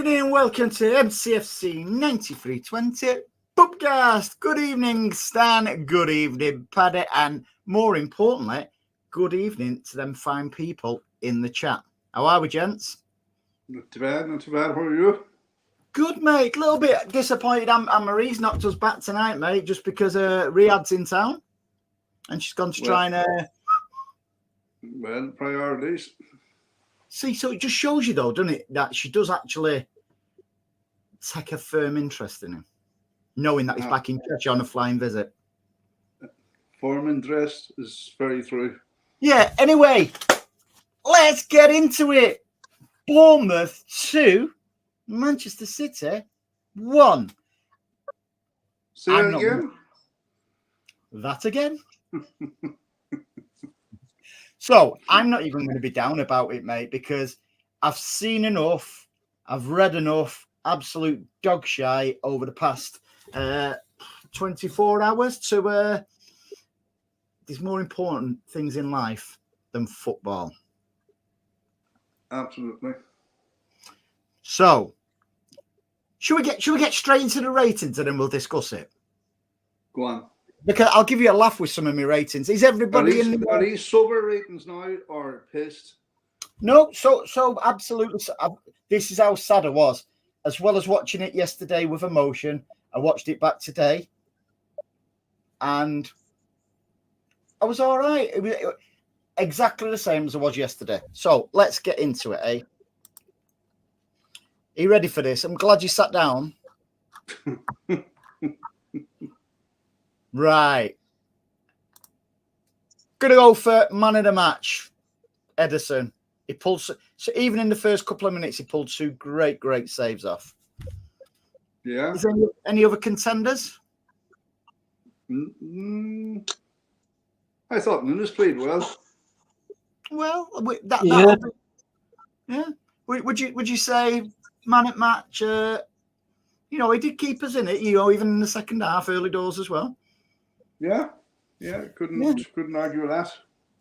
evening and welcome to MCFC 9320 PUBcast. Good evening, Stan. Good evening, Paddy. And more importantly, good evening to them fine people in the chat. How are we, gents? Not too bad, not too bad. How are you? Good, mate. A little bit disappointed Anne-Marie's knocked us back tonight, mate, just because Riyadh's in town and she's gone to try and... Well, priorities. See, so it just shows you, though, doesn't it, that she does actually take a firm interest in him, knowing that he's back in Cheshire on a flying visit. Firm interest is very true. Yeah, anyway, let's get into it. Bournemouth 2, Manchester City 1. Say that again? That again? So, I'm not even going to be down about it, mate, because I've seen enough, I've read enough, absolute dog shy over the past 24 hours to... there's more important things in life than football. Absolutely. So, should we get straight into the ratings and then we'll discuss it? Go on. Because I'll give you a laugh with some of my ratings. Is everybody are these sober ratings now or pissed? No, so absolutely. This is how sad I was. As well as watching it yesterday with emotion, I watched it back today, and I was all right. It was exactly the same as I was yesterday. So let's get into it, eh? Are you ready for this? I'm glad you sat down. Right. Gonna go for man of the match, Ederson. He pulled so even in the first couple of minutes, he pulled two great saves off. Yeah. Is there any other contenders? I thought Nunes played well. Well, Yeah. Would you say man at match? He did keep us in it. Even in the second half, early doors as well. Yeah. Couldn't argue with that.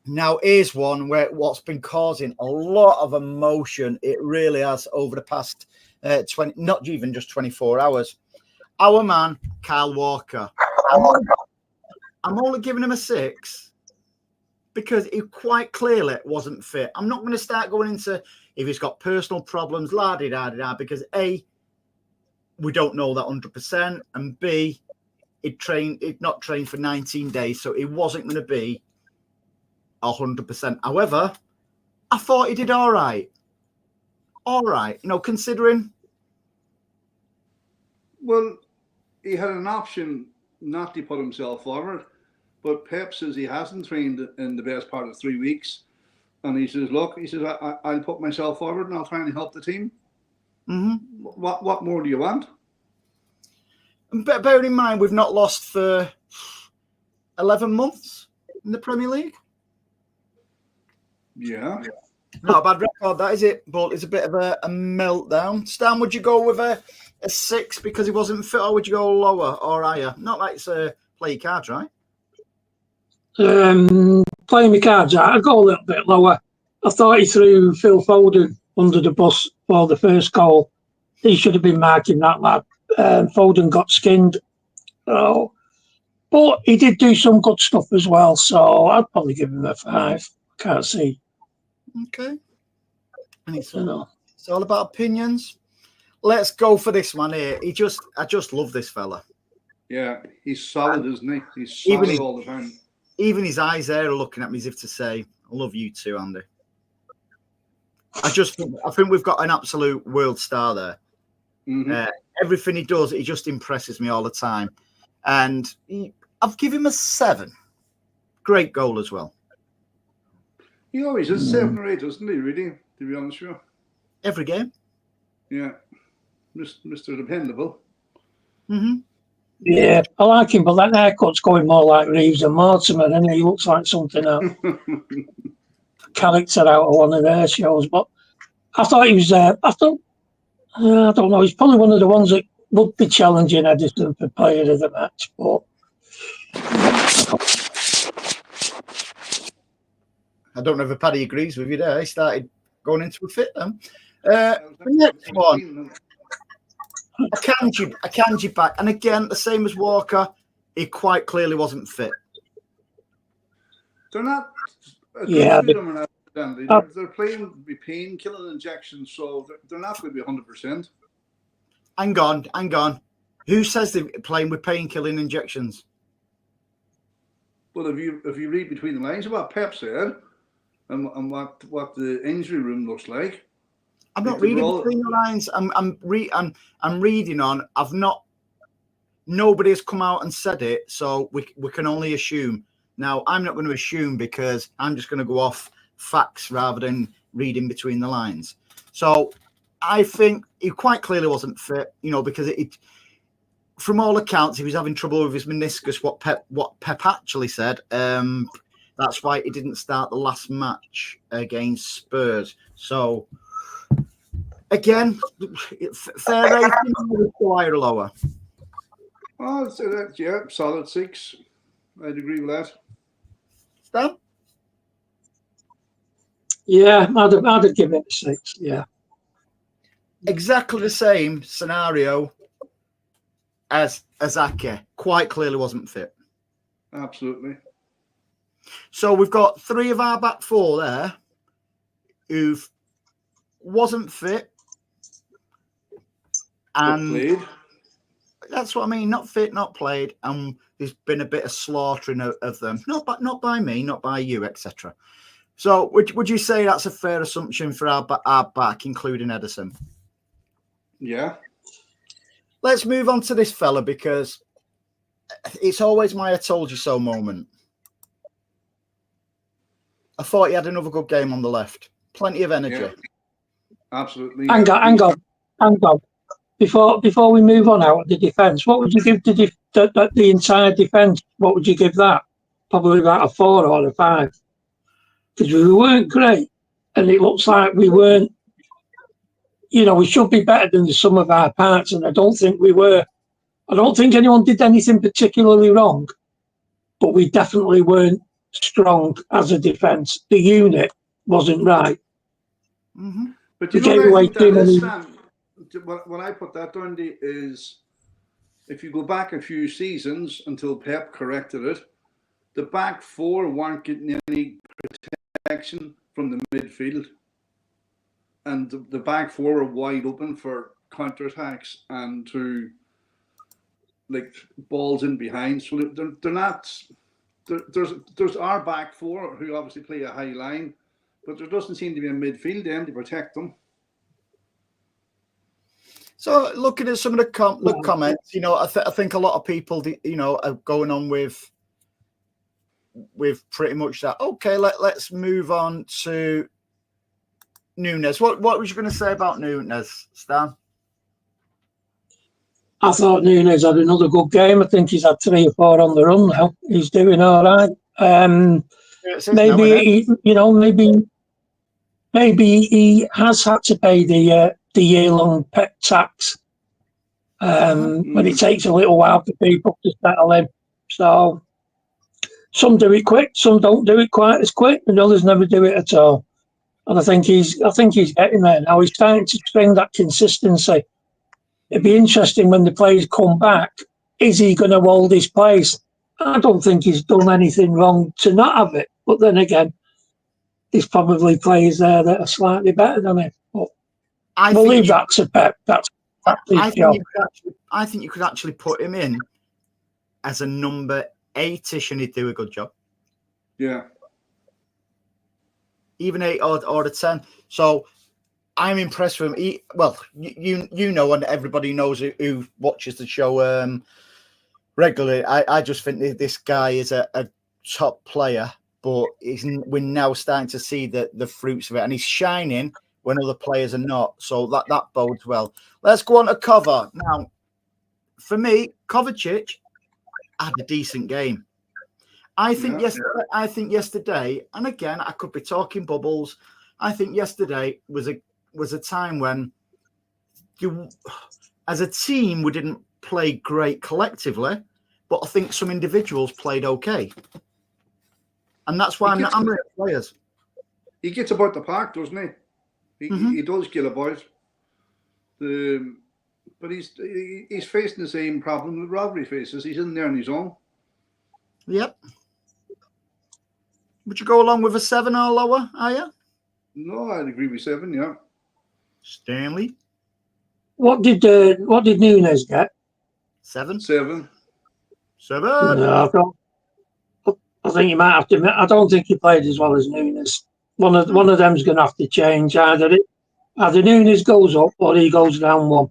Now, here's one where what's been causing a lot of emotion. It really has over the past 20, not even just 24 hours. Our man, Kyle Walker. I'm only giving him a 6 because he quite clearly wasn't fit. I'm not going to start going into if he's got personal problems, la-di-da-di-da, because A, we don't know that 100%, and B, he'd not trained for 19 days, so it wasn't going to be 100%. However, I thought he did all right. All right, considering. Well, he had an option not to put himself forward, but Pep says he hasn't trained in the best part of 3 weeks, and he says, "Look, I'll put myself forward and I'll try and help the team." Mm-hmm. What more do you want? But bearing in mind, we've not lost for 11 months in the Premier League. Yeah. Not a bad record, that is it. But it's a bit of a meltdown. Stan, would you go with a 6 because he wasn't fit, or would you go lower or higher? Not like it's play your cards, right? Playing my cards out, I'd go a little bit lower. I thought he threw Phil Foden under the bus for the first goal. He should have been marking that lad. Foden got skinned. But he did do some good stuff as well, so I'd probably give him a 5. Can't see. Okay. And it's all about opinions. Let's go for this one here. I just love this fella. Yeah, he's solid, isn't he? He's solid all the time. Even his eyes there are looking at me as if to say, "I love you too, Andy." I think we've got an absolute world star there. Mm-hmm. Everything he does, he just impresses me all the time. And I've given him a 7. Great goal as well. He always is 7 or 8, doesn't he, really, to be honest with you? Every game. Yeah. Mr. Dependable. Mm-hmm. Yeah, I like him, but that haircut's going more like Reeves and Mortimer, and he looks like something else. Character out of one of their shows. But I thought he was, I don't know, he's probably one of the ones that would be challenging Edison for player of the match. But I don't know if Paddy agrees with you there. He started going into a fit then. The next one. Akanji back. And again, the same as Walker, he quite clearly wasn't fit. They're not. Yeah, They're playing with painkilling injections, so they're not going to be 100%. Hang on. Who says they're playing with painkilling injections? Well, if you read between the lines of what Pep said and what the injury room looks like, I'm not reading between the lines. I'm reading on. Nobody has come out and said it, so we can only assume. Now, I'm not going to assume because I'm just going to go off facts rather than reading between the lines. So I think he quite clearly wasn't fit, because it from all accounts, he was having trouble with his meniscus, what Pep actually said. That's why he didn't start the last match against Spurs. So, again, fair rating, higher or lower? Oh, I'd say that, yeah, solid 6. I'd agree with that. Stan? Yeah, I'd give it a 6, yeah. Exactly the same scenario as Ake. Quite clearly wasn't fit. Absolutely. So we've got 3 of our back 4 there who wasn't fit. And played. That's what I mean. Not fit, not played. And there's been a bit of slaughtering of them. Not by me, not by you, etc. So would you say that's a fair assumption for our back, including Edison? Yeah. Let's move on to this fella because it's always my I told you so moment. I thought he had another good game on the left. Plenty of energy. Yeah. Absolutely. Hang on. Before we move on out of the defence, what would you give the entire defence? What would you give that? Probably about a 4 or a 5. Because we weren't great, and it looks like we weren't. We should be better than the sum of our parts, and I don't think we were. I don't think anyone did anything particularly wrong, but we definitely weren't strong as a defence. The unit wasn't right. Mm-hmm. But we gave away too many. When I put that down is, if you go back a few seasons until Pep corrected it, the back 4 weren't getting any protection from the midfield, and the back 4 were wide open for counter-attacks and to balls in behind. So they're not. There's our back 4 who obviously play a high line, but there doesn't seem to be a midfield end to protect them. So looking at some of the comments, I think a lot of people, are going on with pretty much that. Okay, let's move on to Nunes. What was you going to say about Nunes, Stan? I thought Nunes had another good game. I think he's had 3 or 4 on the run now. He's doing all right. Maybe he has had to pay the year-long pet tax. But it takes a little while for people to settle in. So some do it quick, some don't do it quite as quick, and others never do it at all. And I think he's getting there now. He's starting to bring that consistency. It'd be interesting when the players come back. Is he going to hold his place? I don't think he's done anything wrong to not have it. But then again, there's probably players there that are slightly better than him. But I believe that's a Pep. I think you could actually put him in as a number 8-ish and he'd do a good job. Yeah. Even 8 or a 10. So I'm impressed with him. And everybody knows who watches the show regularly. I just think this guy is a top player, but we're now starting to see the fruits of it, and he's shining when other players are not. So that bodes well. Let's go on to Cover. Now, for me, Kovacic had a decent game. I think yesterday, and again, I could be talking bubbles. I think yesterday was a time when as a team, we didn't play great collectively, but I think some individuals played okay. And that's why I'm with players. He gets about the park, doesn't he? He does get about. But he's facing the same problem that Rodri faces. He's in there on his own. Yep. Would you go along with a 7 or lower, are you? No, I'd agree with 7, yeah. Stanley? What did Nunes get? 7? 7. 7? No, I think you might have to. I don't think he played as well as Nunes. One of them's going to have to change. Either Nunes goes up or he goes down 1.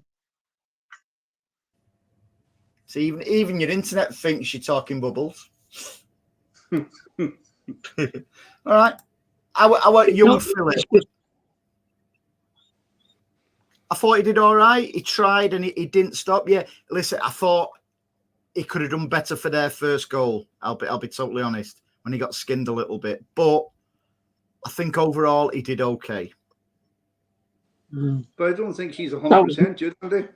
So even your internet thinks you're talking bubbles. All right. Our young Philip. I thought he did all right. He tried and he didn't stop. Yeah, listen, I thought he could have done better for their first goal. I'll be totally honest. When he got skinned a little bit, but I think overall he did okay. But I don't think he's 100%, do you?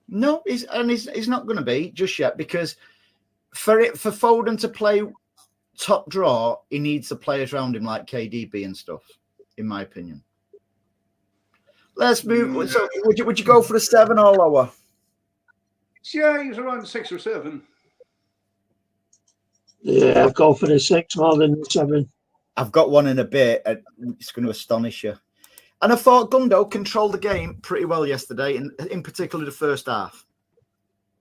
No, he's not going to be just yet, because for Foden to play top draw, he needs the players around him like KDB and stuff, in my opinion. Let's move. So, would you go for a 7 or lower? Yeah, he's around 6 or 7. Yeah, I'd go for the 6 more than the 7. I've got one in a bit. It's going to astonish you. And I thought Gundo controlled the game pretty well yesterday, and in particular the first half.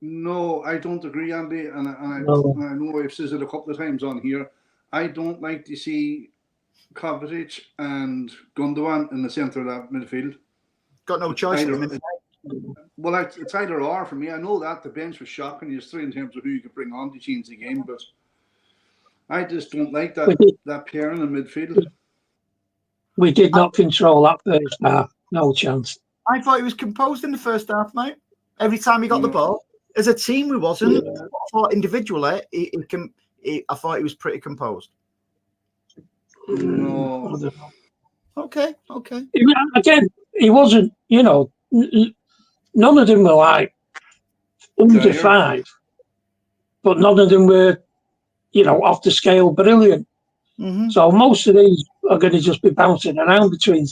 No, I don't agree, Andy. And I know I've said it a couple of times on here. I don't like to see Kovacic and Gundogan in the centre of that midfield. Got no choice. Well, it's either or for me. I know that the bench was shocking. There's 3 in terms of who you could bring on to change the game, but I just don't like that pair in the midfield. We did not control that first half. No chance. I thought he was composed in the first half, mate. Every time he got the ball. As a team, we wasn't. Yeah. I thought individually, I thought he was pretty composed. No. Okay. Again, he wasn't, none of them were like under 5, but none of them were, off the scale brilliant. Mm-hmm. So most of these are going to just be bouncing around between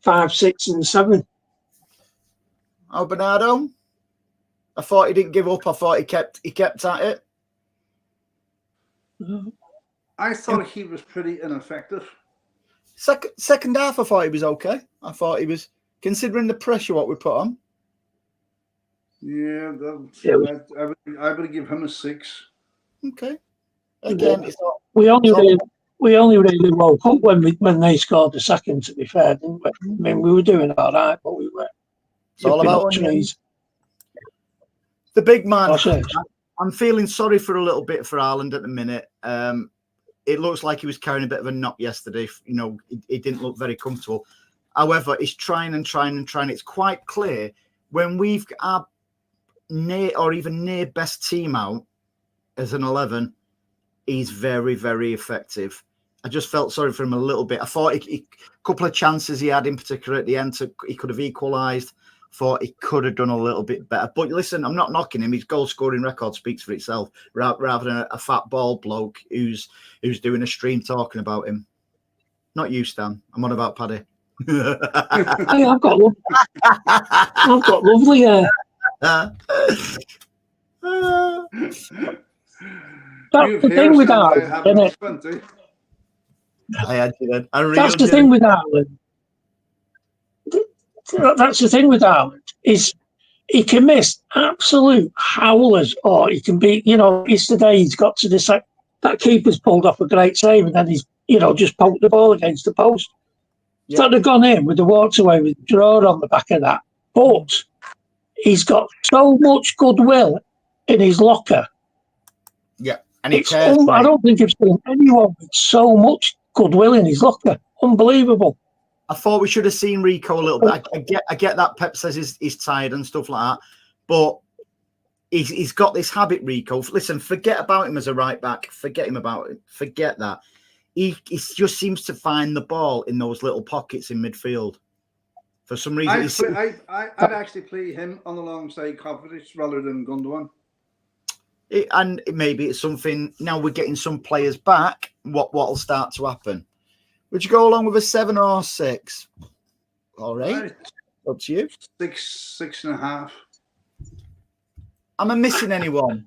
5, 6, and 7. Oh, Bernardo, I thought he didn't give up. I thought he kept at it. I thought he was pretty ineffective. Second half, I thought he was okay. I thought he was, considering the pressure what we put on. Yeah, I would give him a 6. Okay. Again, it's not. We only really woke up when they scored the second. To be fair, didn't we? I mean, we were doing all right, but we were. It's all about trees. The big man. I'm feeling sorry for a little bit for Haaland at the minute. It looks like he was carrying a bit of a knock yesterday. He didn't look very comfortable. However, he's trying and trying and trying. It's quite clear when we've got our near or even near best team out as an 11, he's very, very effective. I just felt sorry for him a little bit. I thought a couple of chances he had in particular at the end, he could have equalised. Thought he could have done a little bit better. But listen, I'm not knocking him. His goal-scoring record speaks for itself, rather than a fat bald bloke who's doing a stream talking about him. Not you, Stan. I'm on about Paddy. Hey, I've got lovely hair. That's the thing with Haaland, isn't it? I had you then. That's the thing with Haaland. That's the thing with Haaland, is he can miss absolute howlers, or he can be, yesterday he's got to decide that keeper's pulled off a great save and then he's, just poked the ball against the post. Yep. That had gone in with the walks away with the draw on the back of that. But he's got so much goodwill in his locker. Yeah, and he cares. I don't think I've seen anyone with so much goodwill in his locker. Unbelievable. I thought we should have seen Rico a little bit. I get that Pep says he's tired and stuff like that, but he's got this habit, Rico. Listen, forget about him as a right back. Forget him about it. Forget that. He just seems to find the ball in those little pockets in midfield. For some reason, I'd actually play him on alongside Kovacic rather than Gundogan. And maybe it's something. Now we're getting some players back. What'll start to happen? Would you go along with a 7 or 6? All right. Up to you. 6.5. Am I missing anyone?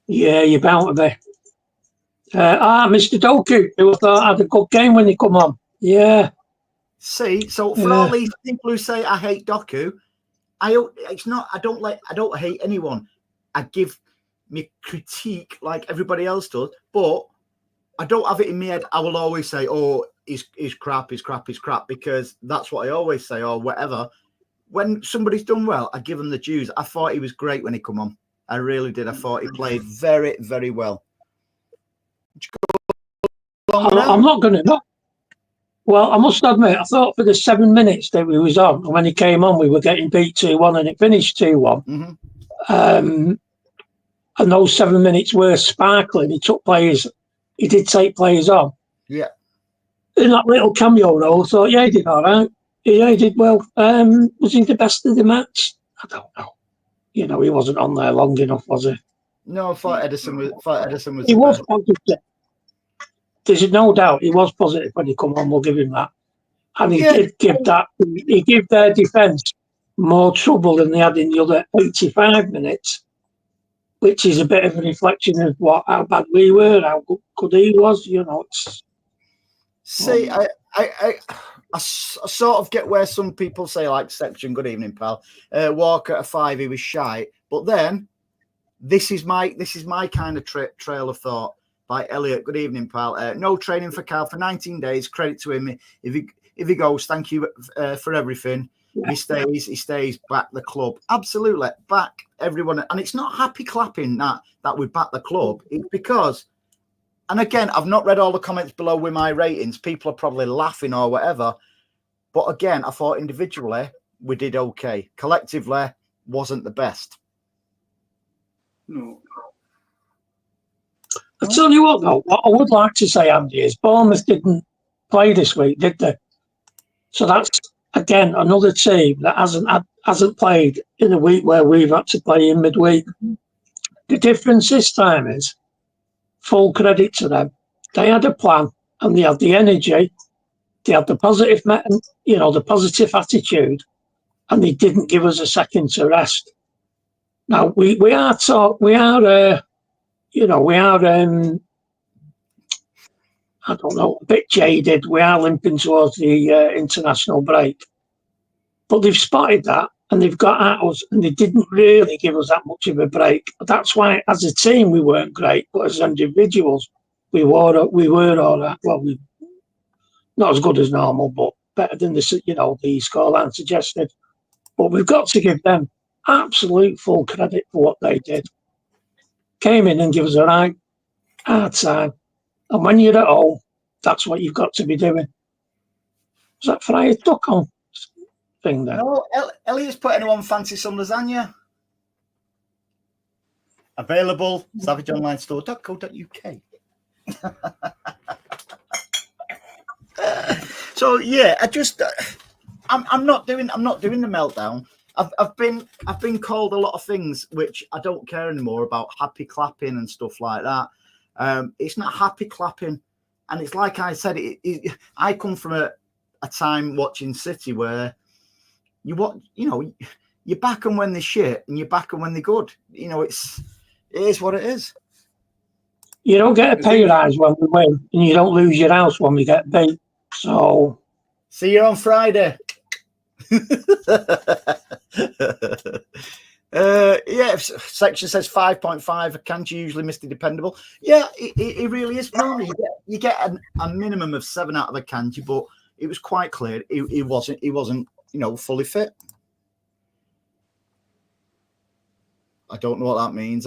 Yeah, you're bound to be. Mr. Doku, who I thought had a good game when he come on. Yeah. See, so for all these people who say I hate Doku, I don't hate anyone. I give me critique like everybody else does, but I don't have it in my head. I will always say, "Oh, he's crap, because that's what I always say, or whatever. When somebody's done well, I give them the dues. I thought he was great when he come on. I really did. I thought he played very, very well. I'm not going to. Well, I must admit, I thought for the 7 minutes that we was on, and when he came on, we were getting beat 2-1, and it finished 2-1. Mm-hmm. And those 7 minutes were sparkling. He did take players on. Yeah. In that little cameo role, I thought, yeah, he did all right. Yeah, he did well. Was he the best of the match? I don't know. You know, he wasn't on there long enough, was he? No, I thought Edison was. He was positive. There's no doubt he was positive when he come on. We'll give him that. And he did give that. He gave their defence more trouble than they had in the other 85 minutes, which is a bit of a reflection of how bad we were, how good he was. You know, it's. See, I sort of get where some people say, like, section, good evening, pal. Walker at a 5, he was shy. But then, this is my kind of trail of thought by Elliot. Good evening, pal. No training for Cal for 19 days. Credit to him. If he goes, thank you for everything. Yeah. He stays, back the club. Absolutely, back everyone. And it's not happy clapping that we back the club. It's because, and again, I've not read all the comments below with my ratings. People are probably laughing or whatever. But again, I thought individually we did okay. Collectively, wasn't the best. No. I tell you what, though, what I would like to say, Andy, is Bournemouth didn't play this week, did they? So that's, again, another team that hasn't played in a week where we've had to play in midweek. The difference this time is, full credit to them, they had a plan and they had the energy, they had the positive, the positive attitude, and they didn't give us a second to rest. Now we are I don't know, a bit jaded. We are limping towards the international break. But they've spotted that and they've got at us and they didn't really give us that much of a break. That's why, as a team, we weren't great. But as individuals, we were all right. Well, we not as good as normal, but better than the scoreline suggested. But we've got to give them absolute full credit for what they did. Came in and give us a hard time. And when you're at home, that's what you've got to be doing. Was that fried duck on thing there? No, Elliot's put anyone fancy some lasagna? Available, savageonlinestore.co.uk. So yeah, I'm not doing the meltdown. I've been called a lot of things which I don't care anymore about, happy clapping and stuff like that. It's not happy clapping, and it's like I said. I come from a time watching City where you back them when they're shit and you back them when they're good. It is what it is. You don't get a pay rise when we win, and you don't lose your house when we get beat. So, see you on Friday. Section says 5.5. Kanji usually Mr. Dependable. Yeah, it really is. You get a minimum of 7 out of a Kanji, but it was quite clear he wasn't fully fit. I don't know what that means.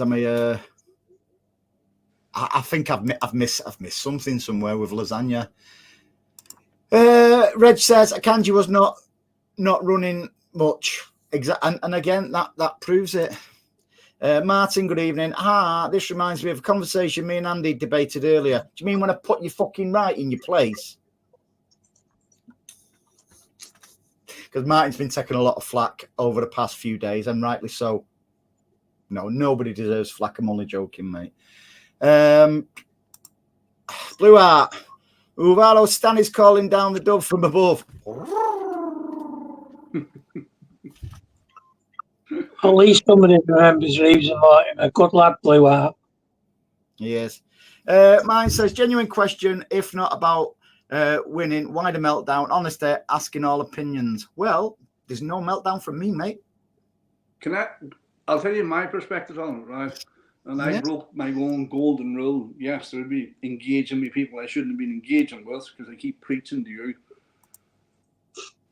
I think I've missed something somewhere with lasagna. Reg says Akanji was not running much. And again, that proves it. Martin, good evening. This reminds me of a conversation me and Andy debated earlier. Do you mean when I put you fucking right in your place? Because Martin's been taking a lot of flack over the past few days, and rightly so. No, nobody deserves flack. I'm only joking, mate. Blue Art. Uvalo Stan is calling down the dove from above. At least somebody remembers Reeves and Martin. A good lad blew out. Yes. Mine says, genuine question, if not about winning, why the meltdown? Honestly, asking all opinions. Well, there's no meltdown from me, mate. I'll tell you my perspective on it, right? And I broke my own golden rule yesterday, be engaging with people I shouldn't have been engaging with because I keep preaching to you.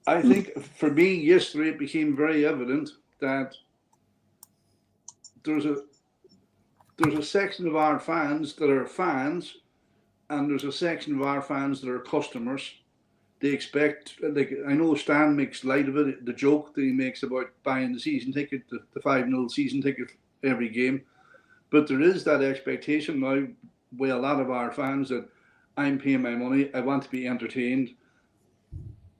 I think for me yesterday it became very evident that there's a section of our fans that are fans, and there's a section of our fans that are customers. They expect, like, I know Stan makes light of it, the joke that he makes about buying the season ticket, the 5-0 season ticket every game. But there is that expectation now with a lot of our fans that I'm paying my money, I want to be entertained,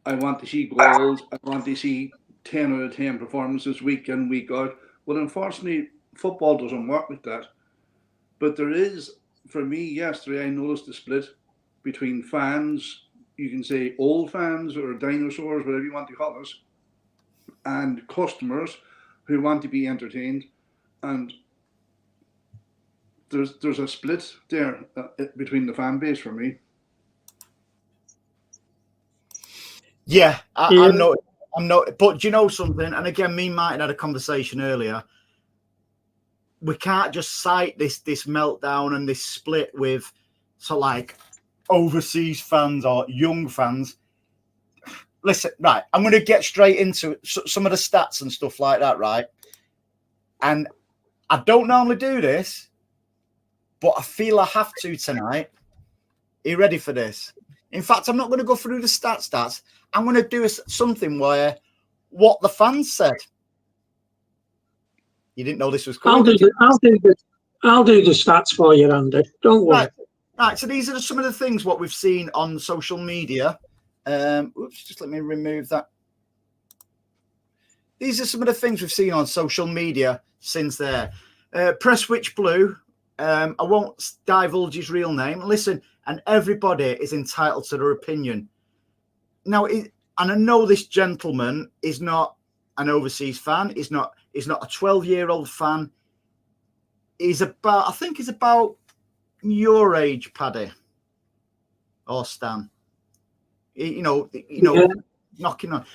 I want to see goals, I want to see 10 out of 10 performances week in, week out. Well, unfortunately, football doesn't work like that. But there is, for me, yesterday, I noticed a split between fans, you can say old fans or dinosaurs, whatever you want to call us, and customers who want to be entertained. And there's a split there between the fan base for me. Yeah, I'm not. But do you know something? And again, me and Martin had a conversation earlier. We can't just cite this meltdown and this split with like overseas fans or young fans. Listen, right, I'm going to get straight into some of the stats and stuff like that, right? And I don't normally do this, but I feel I have to tonight. Are you ready for this? In fact, I'm not going to go through the stats. I'm going to do something where what the fans said. You didn't know this was coming. I'll do the stats for you, Andy. Don't worry. Right. So these are some of the things what we've seen on social media. Oops, just let me remove that. These are some of the things we've seen on social media since there. Press Switch Blue. I won't divulge his real name. Listen, and everybody is entitled to their opinion. Now, and I know this gentleman is not an overseas fan. He's not a 12-year-old fan. I think he's about your age, Paddy or Stan. Yeah. Knocking on.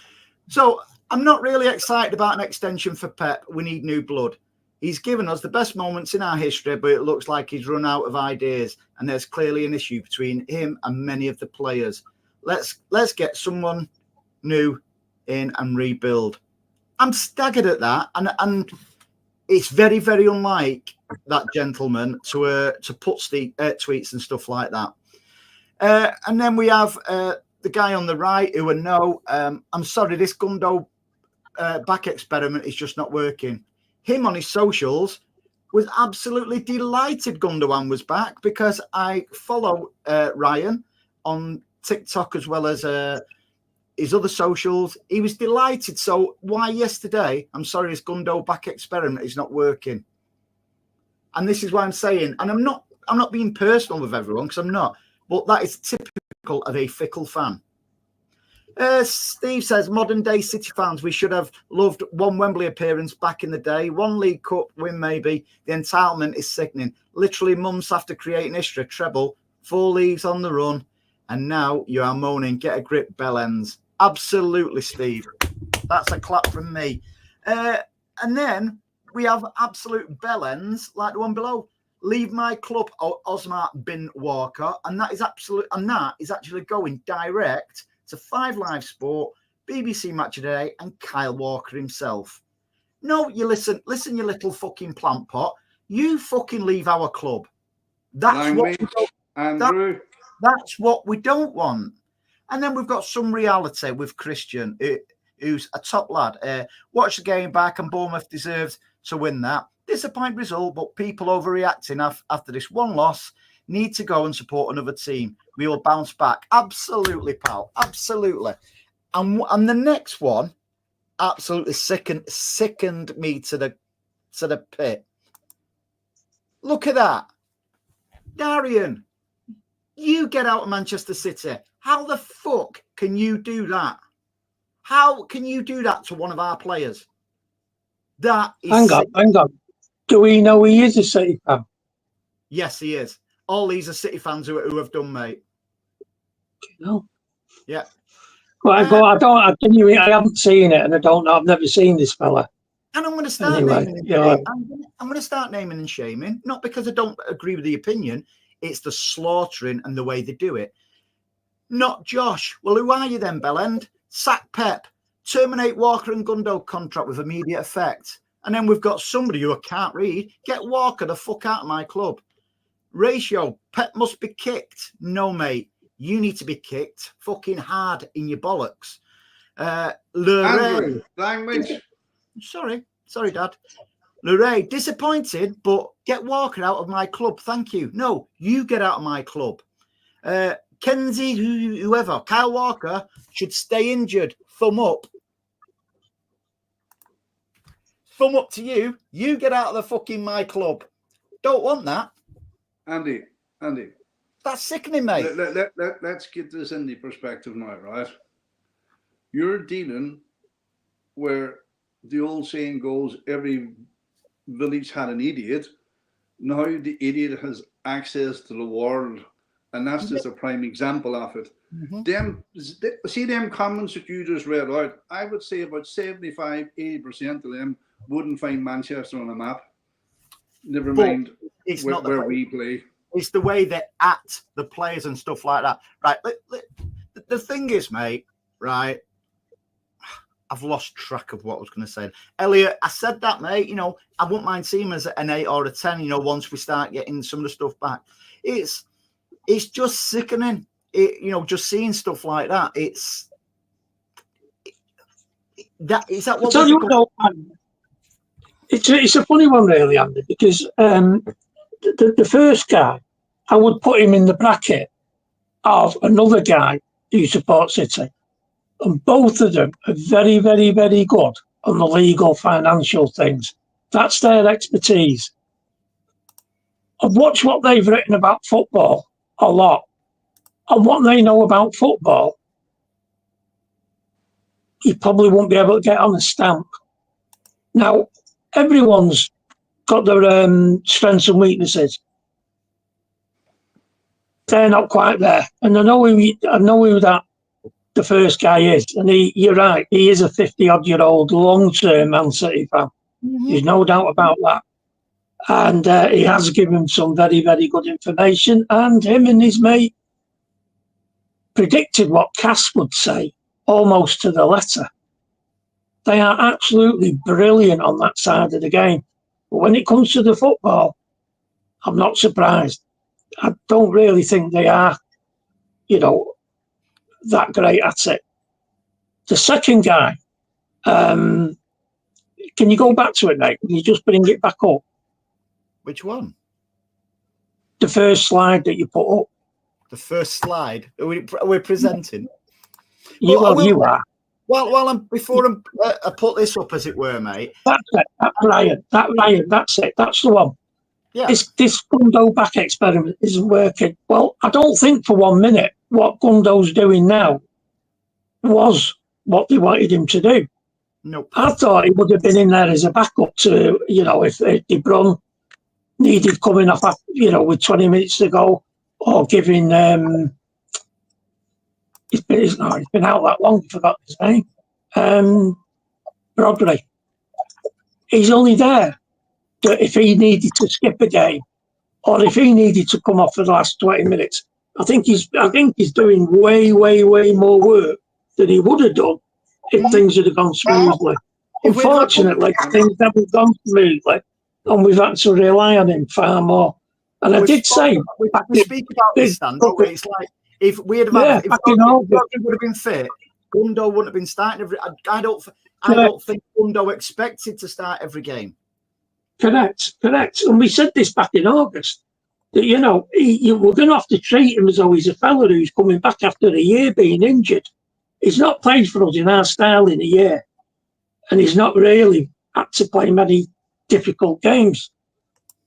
So I'm not really excited about an extension for Pep. We need new blood. He's given us the best moments in our history, but it looks like he's run out of ideas, and there's clearly an issue between him and many of the players. Let's get someone new in and rebuild. I'm staggered at that, and it's very, very unlike that gentleman to put tweets and stuff like that. And then we have the guy on the right who I'm sorry, this Gundo back experiment is just not working. Him on his socials was absolutely delighted Gundogan was back, because I follow Ryan on TikTok as well as his other socials. He was delighted. So why yesterday, I'm sorry, this Gundo back experiment is not working. And this is why I'm saying, and I'm not being personal with everyone, because I'm not, but that is typical of a fickle fan. Steve says, modern day City fans, we should have loved one Wembley appearance back in the day, one League Cup win maybe. The entitlement is sickening. Literally months after creating history, treble, 4 leagues on the run, and now you are moaning, get a grip, bell ends. Absolutely, Steve. That's a clap from me. And then we have absolute bell ends like the one below. Leave my club, Osmar Bin Walker, and that is actually going direct to 5 Live Sport, BBC Match of the Day, and Kyle Walker himself. No, you listen, you little fucking plant pot. You fucking leave our club. That's what we don't want. And then we've got some reality with Christian, who's a top lad. Watch the game back, and Bournemouth deserves to win that. Disappointing result, but people overreacting after this one loss. Need to go and support another team. We will bounce back. Absolutely, pal. Absolutely. And the next one absolutely sickened me to the pit. Look at that. Darian, You get out of Manchester City. How the fuck can you do that? How can you do that to one of our players? That is... Hang on. Do we know he is a City fan? Yes, he is. All these are City fans who have done, mate. No. Yeah. Well, I haven't seen it, and I don't know. I've never seen this fella. And I'm going to start naming and shaming. I'm going to start naming and shaming, not because I don't agree with the opinion. It's the slaughtering and the way they do it. Not Josh. Well, who are you then, Bellend? Sack Pep. Terminate Walker and Gundo contract with immediate effect. And then we've got somebody who I can't read. Get Walker the fuck out of my club. Ratio. Pep must be kicked. No, mate. You need to be kicked fucking hard in your bollocks. Andrew, language. Sorry, Dad. Luray, disappointed, but get Walker out of my club. Thank you. No, you get out of my club. Kenzie, whoever, Kyle Walker should stay injured. Thumb up. Thumb up to you. You get out of the fucking my club. Don't want that. Andy. That's sickening, mate. Let's get this in the perspective now, right? You're dealing where the old saying goes, every village had an idiot. Now the idiot has access to the world, and that's just a prime example of it. Mm-hmm. Them comments that you just read out, I would say about 75-80% of them wouldn't find Manchester on a map. Never mind where we play. It's the way they act, the players and stuff like that. Right. The thing is, mate, right, I've lost track of what I was going to say. Elliot, I said that, mate. I wouldn't mind seeing him as an 8 or a 10, once we start getting some of the stuff back. It's just sickening. Just seeing stuff like that. Is that what tell you what, it's a funny one, really, Andy, because the first guy, I would put him in the bracket of another guy who supports City. And both of them are very, very, very good on the legal financial things. That's their expertise. I've watched what they've written about football a lot. And what they know about football, you probably won't be able to get on a stamp. Now, everyone's got their strengths and weaknesses. They're not quite there. And I know who that the first guy is. And you're right, he is a 50-odd-year-old long-term Man City fan. Mm-hmm. There's no doubt about that. And he has given some very, very good information. And him and his mate predicted what Cass would say almost to the letter. They are absolutely brilliant on that side of the game. But when it comes to the football, I'm not surprised. I don't really think they are, that great at it. The second guy, can you go back to it, mate? Can you just bring it back up? Which one? The first slide that you put up. The first slide? We're presenting? You are. Before I put this up, as it were, mate. That's it. That Ryan, that's it. That's the one. Yeah. This Gundo back experiment isn't working. Well, I don't think for 1 minute what Gundo's doing now was what they wanted him to do. Nope. I thought he would have been in there as a backup to, if De Bruyne needed coming off, with 20 minutes to go, or giving, he's been out that long, I forgot his name, Rodri. He's only there if he needed to skip a game, or if he needed to come off for the last 20 minutes. I think he's doing way, way, way more work than he would have done if things had gone smoothly. Unfortunately, things haven't gone smoothly, and we've had to rely on him far more. And I did say, we speak about this, Stan, don't we? It's like if we had if Rodri would have been fit, Gundo wouldn't have been starting every. I don't think Gundo expected to start every game. Correct. And we said this back in August, that, we're going to have to treat him as though he's a fella who's coming back after a year being injured. He's not played for us in our style in a year. And he's not really had to play many difficult games.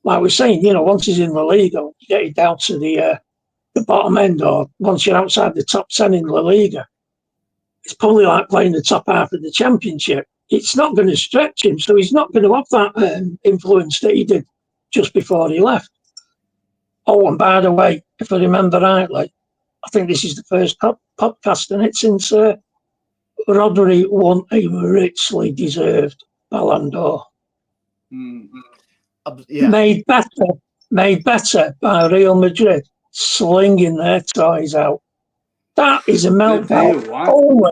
Like we're saying, once he's in the league, you get it down to the the bottom end, or once you're outside the top 10 in La Liga, it's probably like playing the top half of the Championship. It's not going to stretch him, so he's not going to have that influence that he did just before he left. Oh, and by the way, if I remember rightly, I think this is the first podcast in it since Rodri won a richly deserved Ballon d'Or. Yeah. Made better by Real Madrid slinging their toys out. That is a meltdown.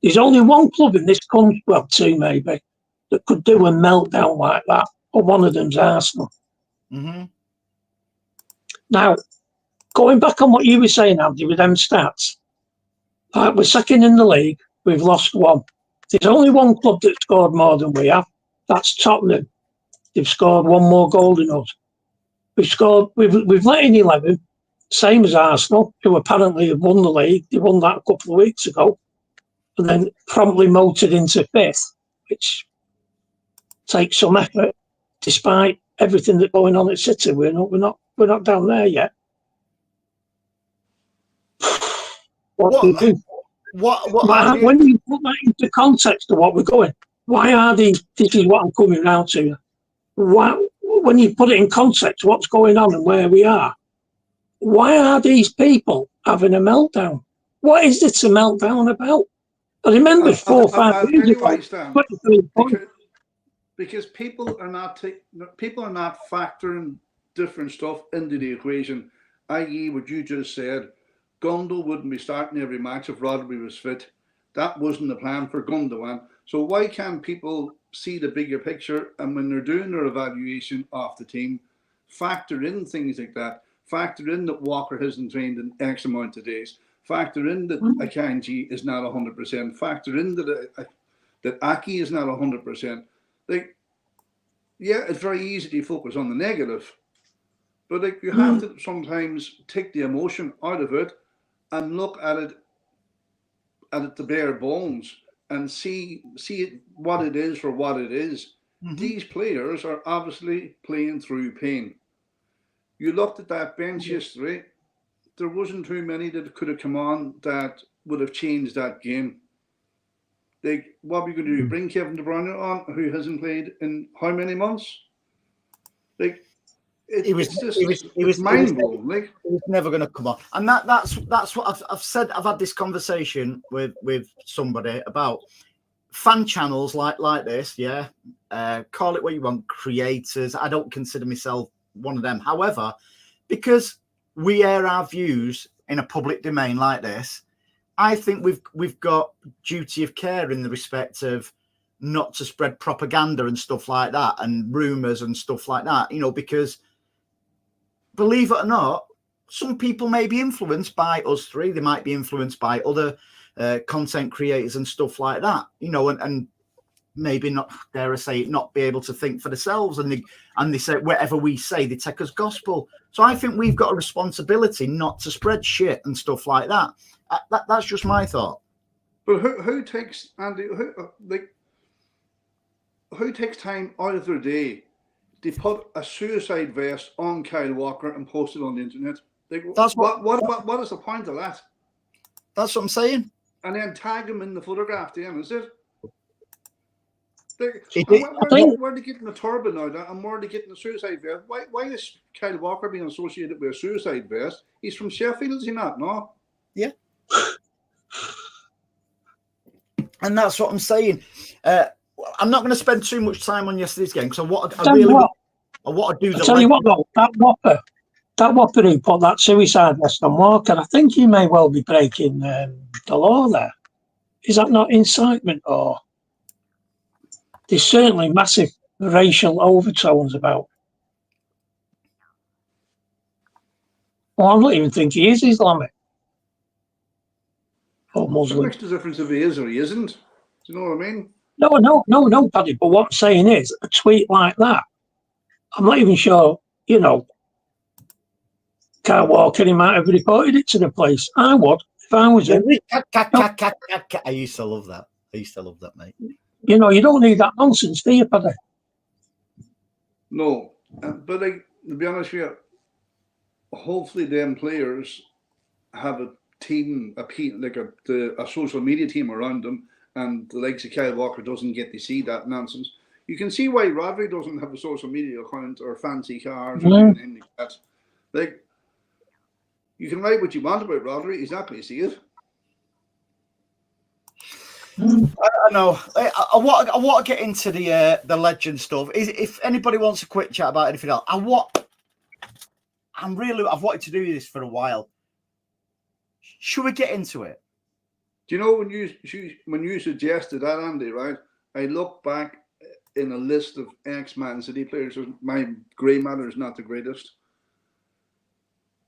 There's only one club in this country, well, two maybe, that could do a meltdown like that, or one of them's Arsenal. Mm-hmm. Now, going back on what you were saying, Andy, with them stats, we're second in the league, we've lost one. There's only one club that scored more than we have. That's Tottenham. They've scored one more goal than us. We've let in 11, same as Arsenal, who apparently have won the league. They won that a couple of weeks ago, and then promptly motored into fifth, which takes some effort, despite everything that's going on at City. We're not down there yet. What do you do? When you put that into context of what we're going, why are these? This is what I'm coming around to. When you put it in context, what's going on and where we are, why are these people having a meltdown? What is it a meltdown about? I remember 4 or 5 years ago. Because people are not factoring different stuff into the equation, i.e., what you just said. Gundogan wouldn't be starting every match if Rodri was fit. That wasn't the plan for Gundogan. So why can't people see the bigger picture, and when they're doing their evaluation of the team, factor in things like that? Factor in that Walker hasn't trained in X amount of days. Factor in that Akanji is not 100%. Factor in that Aki is not 100%. Like, yeah, it's very easy to focus on the negative, but like you have to sometimes take the emotion out of it and look at it the bare bones and see it what it is for what it is. Mm-hmm. These players are obviously playing through pain. You looked at that bench yesterday, there wasn't too many that could have come on that would have changed that game. Like, what are we going to do? Bring Kevin De Bruyne on, who hasn't played in how many months? Like, it's mind-blowing. Like, it was never going to come on. And that's what I've said. I've had this conversation with somebody about fan channels like this. Yeah, call it what you want. Creators. I don't consider myself one of them. However, because we air our views in a public domain like this, I think we've got duty of care in the respect of not to spread propaganda and stuff like that and rumours and stuff like that, you know, because believe it or not, some people may be influenced by us three. They might be influenced by other content creators and stuff like that, you know, and maybe not, dare I say it, not be able to think for themselves. And they say whatever we say, they take as gospel. So I think we've got a responsibility not to spread shit and stuff like that. That's just my thought. But who takes, Andy, who takes time out of their day to put a suicide vest on Kyle Walker and post it on the internet? Like, what is the point of that? That's what I'm saying. And then tag him in the photograph then, is it? Where are they getting the turban now? And where are they getting the suicide vest? Why is Kyle Walker being associated with a suicide vest? He's from Sheffield, is he not? No? Yeah. And that's what I'm saying. I'm not going to spend too much time on yesterday's game because I want to do the. Tell you what, though, that Whopper who put that suicide vest on Walker, I think he may well be breaking the law there. Is that not incitement, or there's certainly massive racial overtones about? Well, I'm not even thinking he is Islamic or Muslim. It makes the difference if he is or he isn't. Do you know what I mean? No, Paddy. But what I'm saying is, a tweet like that, I'm not even sure, you know, Kyle Walker, he might have reported it to the police. I would, if I was him. I used to love that. Mate. You know, you don't need that nonsense, do you, Paddy? No. But, like, to be honest with you, hopefully them players have a team, like a social media team around them, and the likes of Kyle Walker doesn't get to see that nonsense. You can see why Rodri doesn't have a social media account or fancy cars or anything like that. Like, you can write what you want about Rodri, he's not going to see it. I know. I want to get into the legend stuff. If anybody wants a quick chat about anything else, I've wanted to do this for a while. Should we get into it? Do you know when you suggested that, Andy? Right, I look back in a list of ex-Man City players. My grey matter is not the greatest,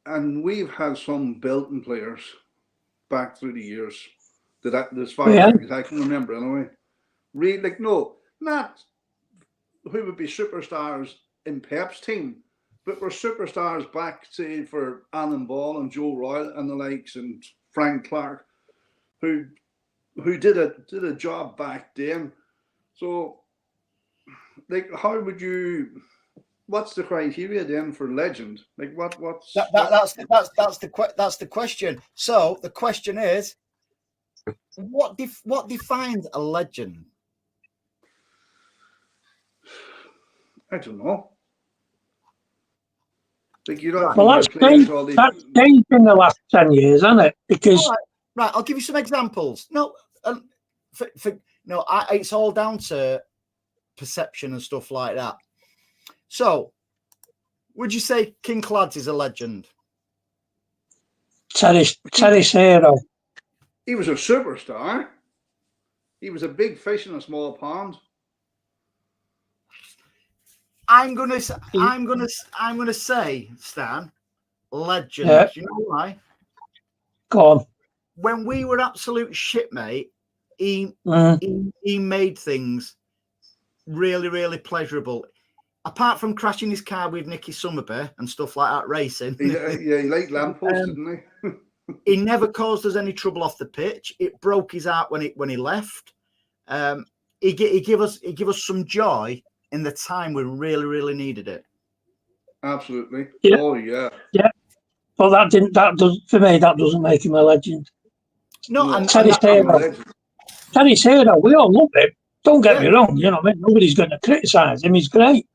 and we've had some built-in players back through the years. As far back as I can remember, anyway. Really, like, no, not who would be superstars in Pep's team, but were superstars back, say, for Alan Ball and Joe Royle and the likes, and Frank Clark, who did a job back then. So, like, how would you? What's the criteria then for legend? Like, what's that's the question. So the question is, what defines a legend? I don't know. Like, you don't. Well, that's changed in the last 10 years, hasn't it? Because right, I'll give you some examples. No, it's all down to perception and stuff like that. So, would you say King Clads is a legend? Terry Hero. He was a superstar. He was a big fish in a small pond. I'm gonna say, Stan, legend. Yeah. You know why? Go on. When we were absolute shit, mate, he made things really, really pleasurable. Apart from crashing his car with Nicky Summerby and stuff like that, racing. He liked lampposts, didn't he? He never caused us any trouble off the pitch. It broke his heart when he left. He gave us some joy in the time we really, really needed it. Absolutely. Yeah. Oh yeah. Yeah. Well, that doesn't make him a legend. No, and Terry Hero, we all love him. Don't get me wrong. You know, I mean, nobody's going to criticise him. He's great.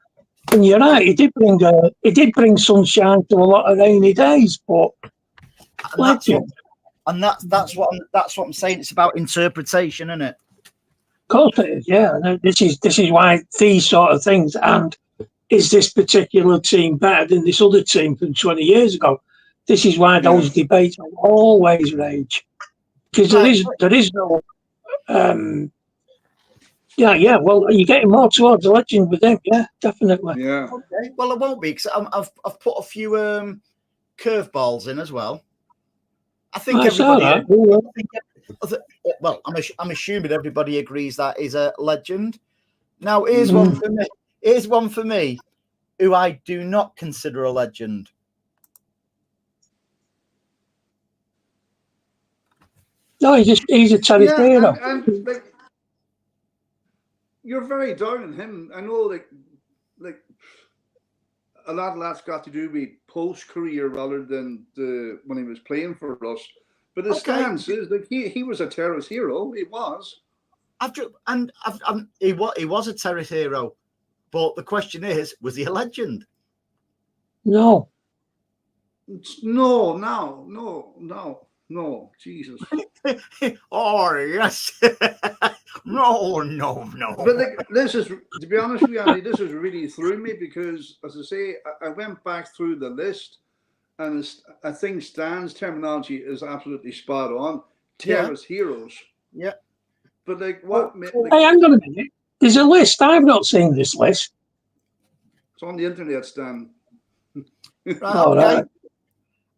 And you're right. He did bring sunshine to a lot of rainy days, but. That's what I'm saying. It's about interpretation, isn't it? Of course it is, yeah. This is why these sort of things, and is this particular team better than this other team from 20 years ago? This is why those debates will always rage, because there is no. Well, you're getting more towards a legend with them, yeah, definitely. Yeah. Okay. Well, it won't be, because I've put a few curveballs in as well. I think everybody. Well, I'm assuming everybody agrees that is a legend. Now, here's one for me. Here's one for me, who I do not consider a legend. No, he's a Terry Hero. And like, you're very down on him. I know, like a lot of that's got to do with post-career rather than when he was playing for us. But his stance is that he was a terrorist hero. He was. He was a terrorist hero. But the question is, was he a legend? No. No, Jesus. Oh, yes. No. But like, this is, to be honest with you, Andy, this is really threw me because, as I say, I went back through the list, and I think Stan's terminology is absolutely spot on. Terrorist heroes. Yeah. But like, what? Hey, hang on a minute. There's a list. I've not seen this list. It's on the internet, Stan. Right, right.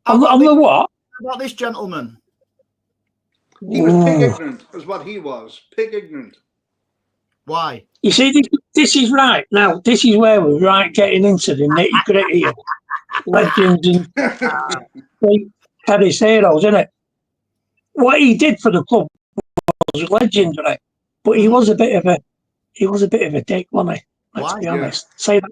I'm the what? How about this gentleman? He was pig ignorant, is what he was. Pig ignorant. Why? You see, this is right. Now, this is where we're right getting into the nitty-gritty of legends and Terry Heroes, isn't it? What he did for the club was legendary, but he was a bit of a dick, wasn't he? Let's be honest. Say that.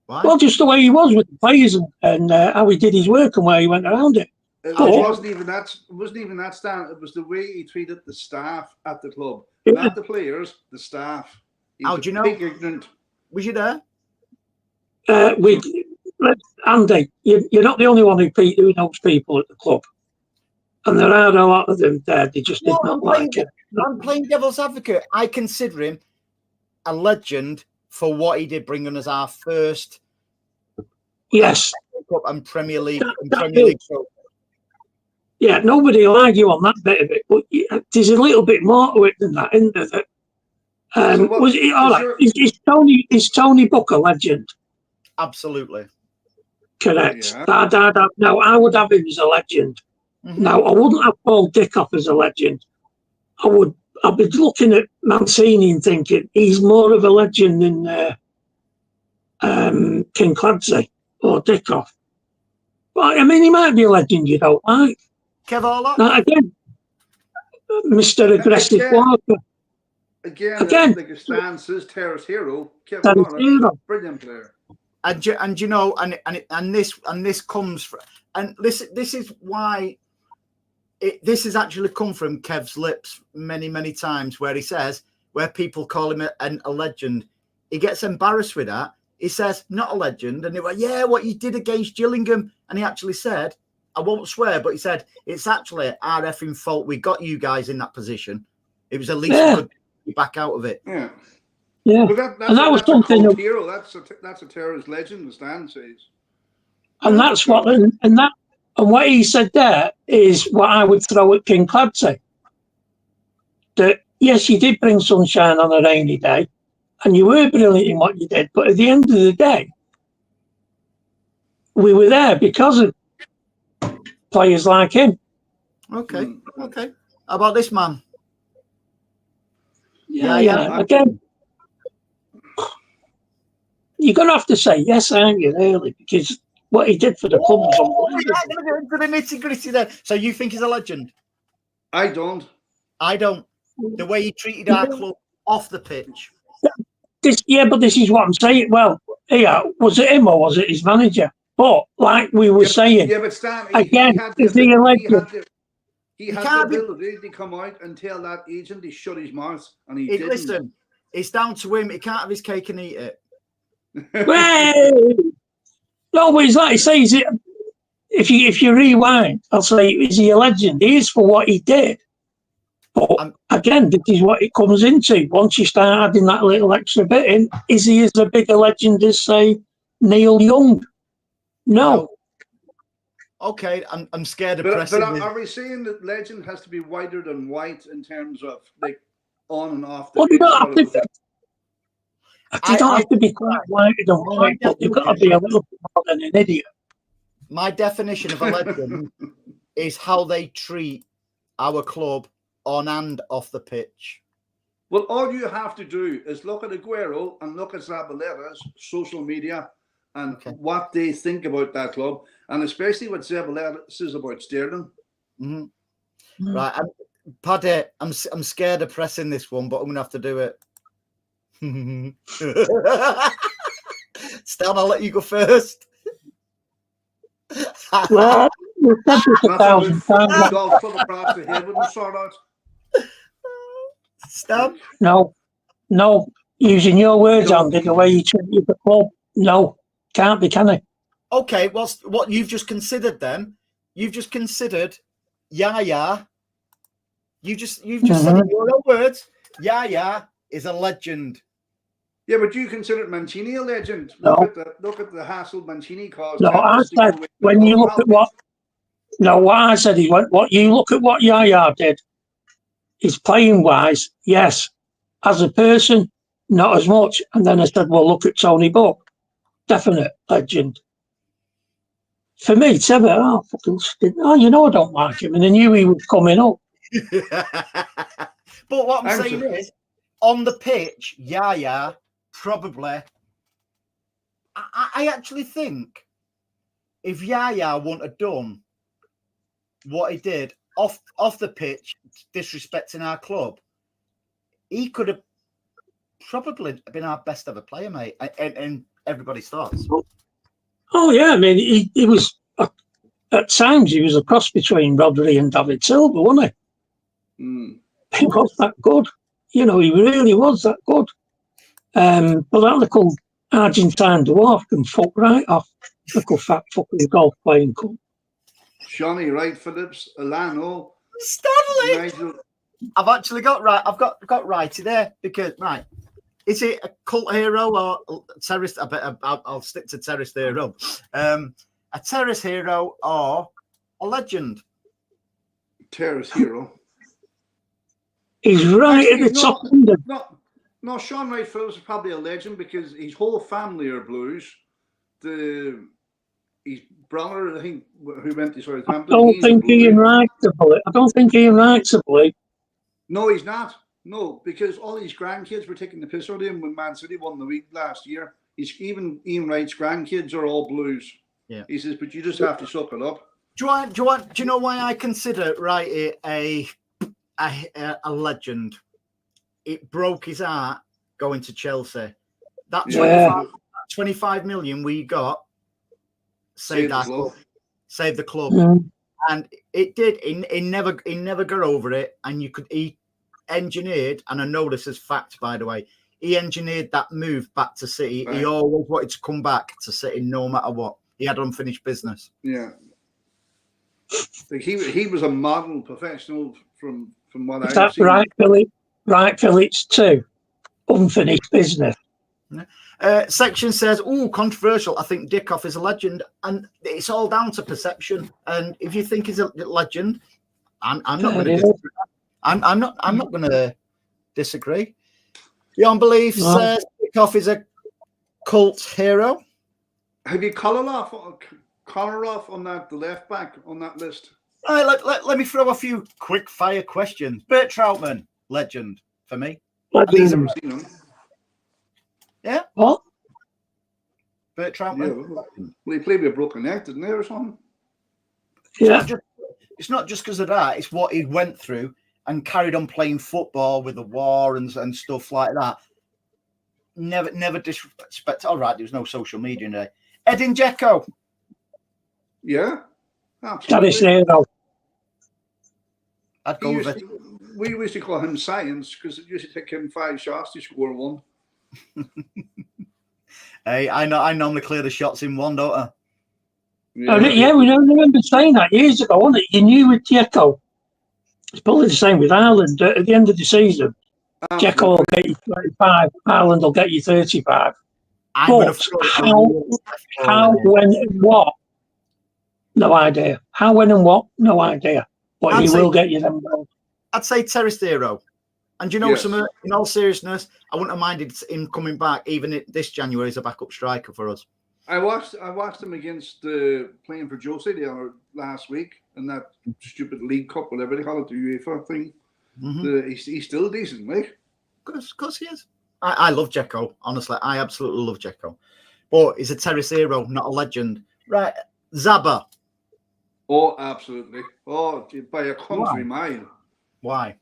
Why? Well, just the way he was with the players and how he did his work and where he went around it. It Oh. wasn't even that. It wasn't even that, Stan. It was the way he treated the staff at the club, Yeah. not the players, the staff. How do you know? Ignorant. Was you there? Andy, you're not the only one who knows people at the club. And there are a lot of them there. They just did not like it. I'm playing devil's advocate. I consider him a legend for what he did, bringing us our first Yes. Cup and Premier League. Yeah, nobody will argue on that bit of it, but there's a little bit more to it than that, isn't there? Was it all right? Is Tony Book a legend? Absolutely. Correct. Yeah. No, I would have him as a legend. Mm-hmm. Now, I wouldn't have Paul Dickoff as a legend. I'd be looking at Mancini and thinking he's more of a legend than King Clancy or Dickoff. Well, I mean, he might be a legend you don't like. Kev Orlock? Now, again, Mr. Aggressive Walker. Again, like a Stan says, terrorist hero. Kevin Orlock, brilliant player. And you know, and this comes from, and this is why this has actually come from Kev's lips many times, where he says, where people call him a legend, he gets embarrassed with that. He says, not a legend, and they went, yeah, what you did against Gillingham, and he actually said, I won't swear, but he said, it's actually our effing fault we got you guys in that position. It was at least we could get back out of it. Yeah. Yeah, but and that was something. Hero. That's a terrorist legend, as Stan says. And that's what, and what he said there is what I would throw at King Clancy. That yes, you did bring sunshine on a rainy day, and you were brilliant in what you did. But at the end of the day, we were there because of players like him. Okay. How about this man? Yeah. Again, you're going to have to say yes, aren't you, really? Because what he did for the club was unbelievable. We're going to get into the nitty-gritty there. So you think he's a legend? I don't. The way he treated our club off the pitch. But this is what I'm saying. Well, was it him or was it his manager? But like we were saying, but Stan, is he a legend? He had the ability to come out and tell that agent he shut his mouth, and he didn't. Listen, it's down to him. He can't have his cake and eat it. Well, no, but it's like he says, if you rewind, I'll say, is he a legend? He is for what he did. But again, this is what it comes into. Once you start adding that little extra bit in, is he as big a legend as, say, Neil Young? No. Okay, I'm scared of pressing. But are we saying that legend has to be whiter than white in terms of like on and off the pitch? You don't have to be quite whiter than white, but you've got to be a little bit more than an idiot. My definition of a legend is how they treat our club on and off the pitch. Well, all you have to do is look at Aguero and look at Zabaleta's social media and what they think about that club, and especially what Zabaleta says about Sterling. Mm-hmm. Right, Paddy, I'm scared of pressing this one, but I'm going to have to do it. Stan, I'll let you go first. Well, we've said this 1,000 times. Stan? No. Using your words, Andy, the way you treated the club. No, can't be, can it? Okay, well, what you've just considered then? You've just considered Yaya. You just said in your own words, Yaya is a legend. Yeah, but you consider Mancini a legend. No. Look at the hassle Mancini caused. No, I said when you look at what I said is what you look at what Yaya did, is playing wise, yes. As a person, not as much. And then I said, well, look at Tony Book. Definite legend. For me, Trevor, I don't like him. And I knew he was coming up. But what I'm saying is, on the pitch, Yaya probably. I actually think if Yaya wouldn't have done what he did off the pitch, disrespecting our club, he could have probably been our best ever player, mate. And everybody's thoughts. Oh yeah, I mean he was at times he was a cross between Rodri and David Silva, wasn't he? He was that good. You know, he really was that good. But that little Argentine dwarf can fuck right off. Little fat fucking golf playing cunt. Johnny Wright Phillips, Alano, Stanley. Nigel. I've actually got right. I've got righty there because right. Is it a cult hero or terrorist? I'll stick to terrorist hero. A terrorist hero or a legend? Terrorist hero. He's right Actually, at the top end. No, Sean Wright Phillips is probably a legend because his whole family are Blues. His brother, I think, who went to Southampton. I don't think Ian Wright's a Blue. No, he's not. No, because all his grandkids were taking the piss out of him when Man City won the week last year. Even Ian Wright's grandkids are all Blues. Yeah. He says, but you just have to suck it up. Do you know why I consider Wright a legend? It broke his heart going to Chelsea. That 25 million we got saved the club. Yeah. And it did. He never got over it. And he engineered, and I know this is fact, by the way, he engineered that move back to City. Right. He always wanted to come back to City no matter what. He had unfinished business. Yeah. Like he was a model professional from what I've seen. Right, Phillips too. Unfinished business. Section says, controversial. I think Dickoff is a legend, and it's all down to perception. And if you think he's a legend, I'm not going to disagree. I'm not going to disagree. Beyond Belief says Dickoff is a cult hero. Have you Connor off on the left back on that list? All right, let me throw a few quick fire questions. Bert Troutman, legend for me. I've never seen him. Yeah. What? Bert Troutman. Yeah, well, he played with a broken neck, didn't he, or something? Yeah. It's not just because of that. It's what he went through and carried on playing football with the war and stuff like that. Never disrespect. All right, there was no social media in there. Edin Dzeko. Yeah. Absolutely. I'd go with it. We used to call him Science because it used to take him 5 shots to score 1. Hey, I normally clear the shots in 1, don't I? Yeah, we remember saying that years ago, wasn't it? You knew with Dzeko. It's probably the same with Ireland. At the end of the season, Dzeko will get you 35, Ireland will get you 35. But how, when, and what? No idea. How, when, and what? No idea. But he will get you them goals. I'd say terrorist hero. And you know, in all seriousness, I wouldn't have minded him coming back even this January as a backup striker for us. I watched him against playing for Jose last week in that stupid League Cup, whatever they call it, the UEFA thing. Mm-hmm. He's still decent, mate. Of course he is. I love Dzeko, honestly. I absolutely love Dzeko. But he's a terrorist hero, not a legend. Right, Zaba. Oh, absolutely. Oh, by a country mile. Why?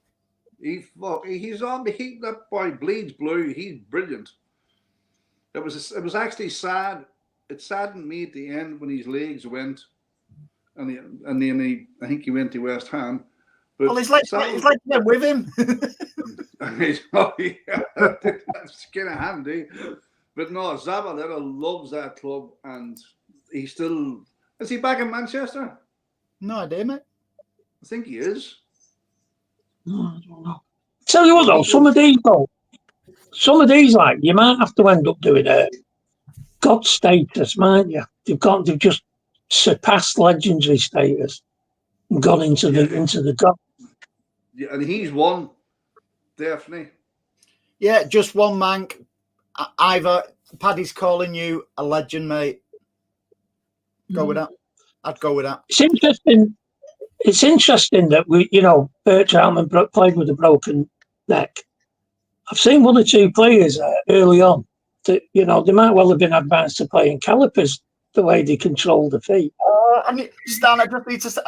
He's on the heat. That boy bleeds blue. He's brilliant. It was actually sad. It saddened me at the end when his legs went, and then I think he went to West Ham. But well, he's like they're with him. Oh yeah, that's kind of handy. But no, Zabaleta loves that club, and he's still. Is he back in Manchester? No idea, mate. I think he is. No, I don't know. Tell you what though, some of these like you might have to end up doing a God status, mightn't you? They've just surpassed legendary status and gone into the God. Yeah, and he's one, definitely. Yeah, just one mank. Either Paddy's calling you a legend, mate. Go with that. I'd go with that. It's interesting that Bert Troutman played with a broken neck. I've seen 1 or 2 players early on that, they might well have been advanced to playing calipers the way they control the feet. Stan, I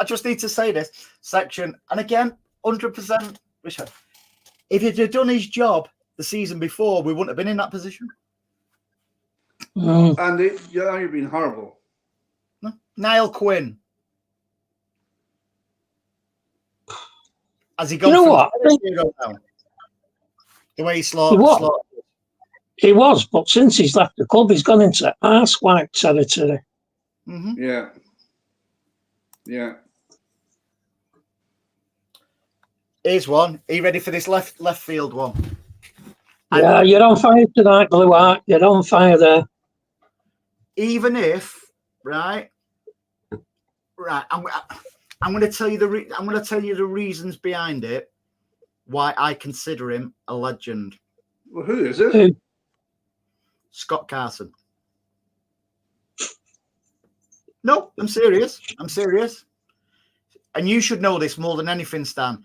just need to say this section, and again, 100%. Richard, if he'd have done his job the season before, we wouldn't have been in that position. And you've been horrible. No? Niall Quinn. Has he gone You know from what? hero now? The way he He slaughtered. was. He was, but since he's left the club, he's gone into arsewipe territory. Mm-hmm. Yeah. Yeah. Here's one. Are you ready for this left field one? Yeah, you're on fire tonight, Blue Art. You're on fire there. Even if, right, I'm going to tell you the reasons behind it. Why I consider him a legend. Well, who is it? Scott Carson. No, I'm serious. And you should know this more than anything, Stan.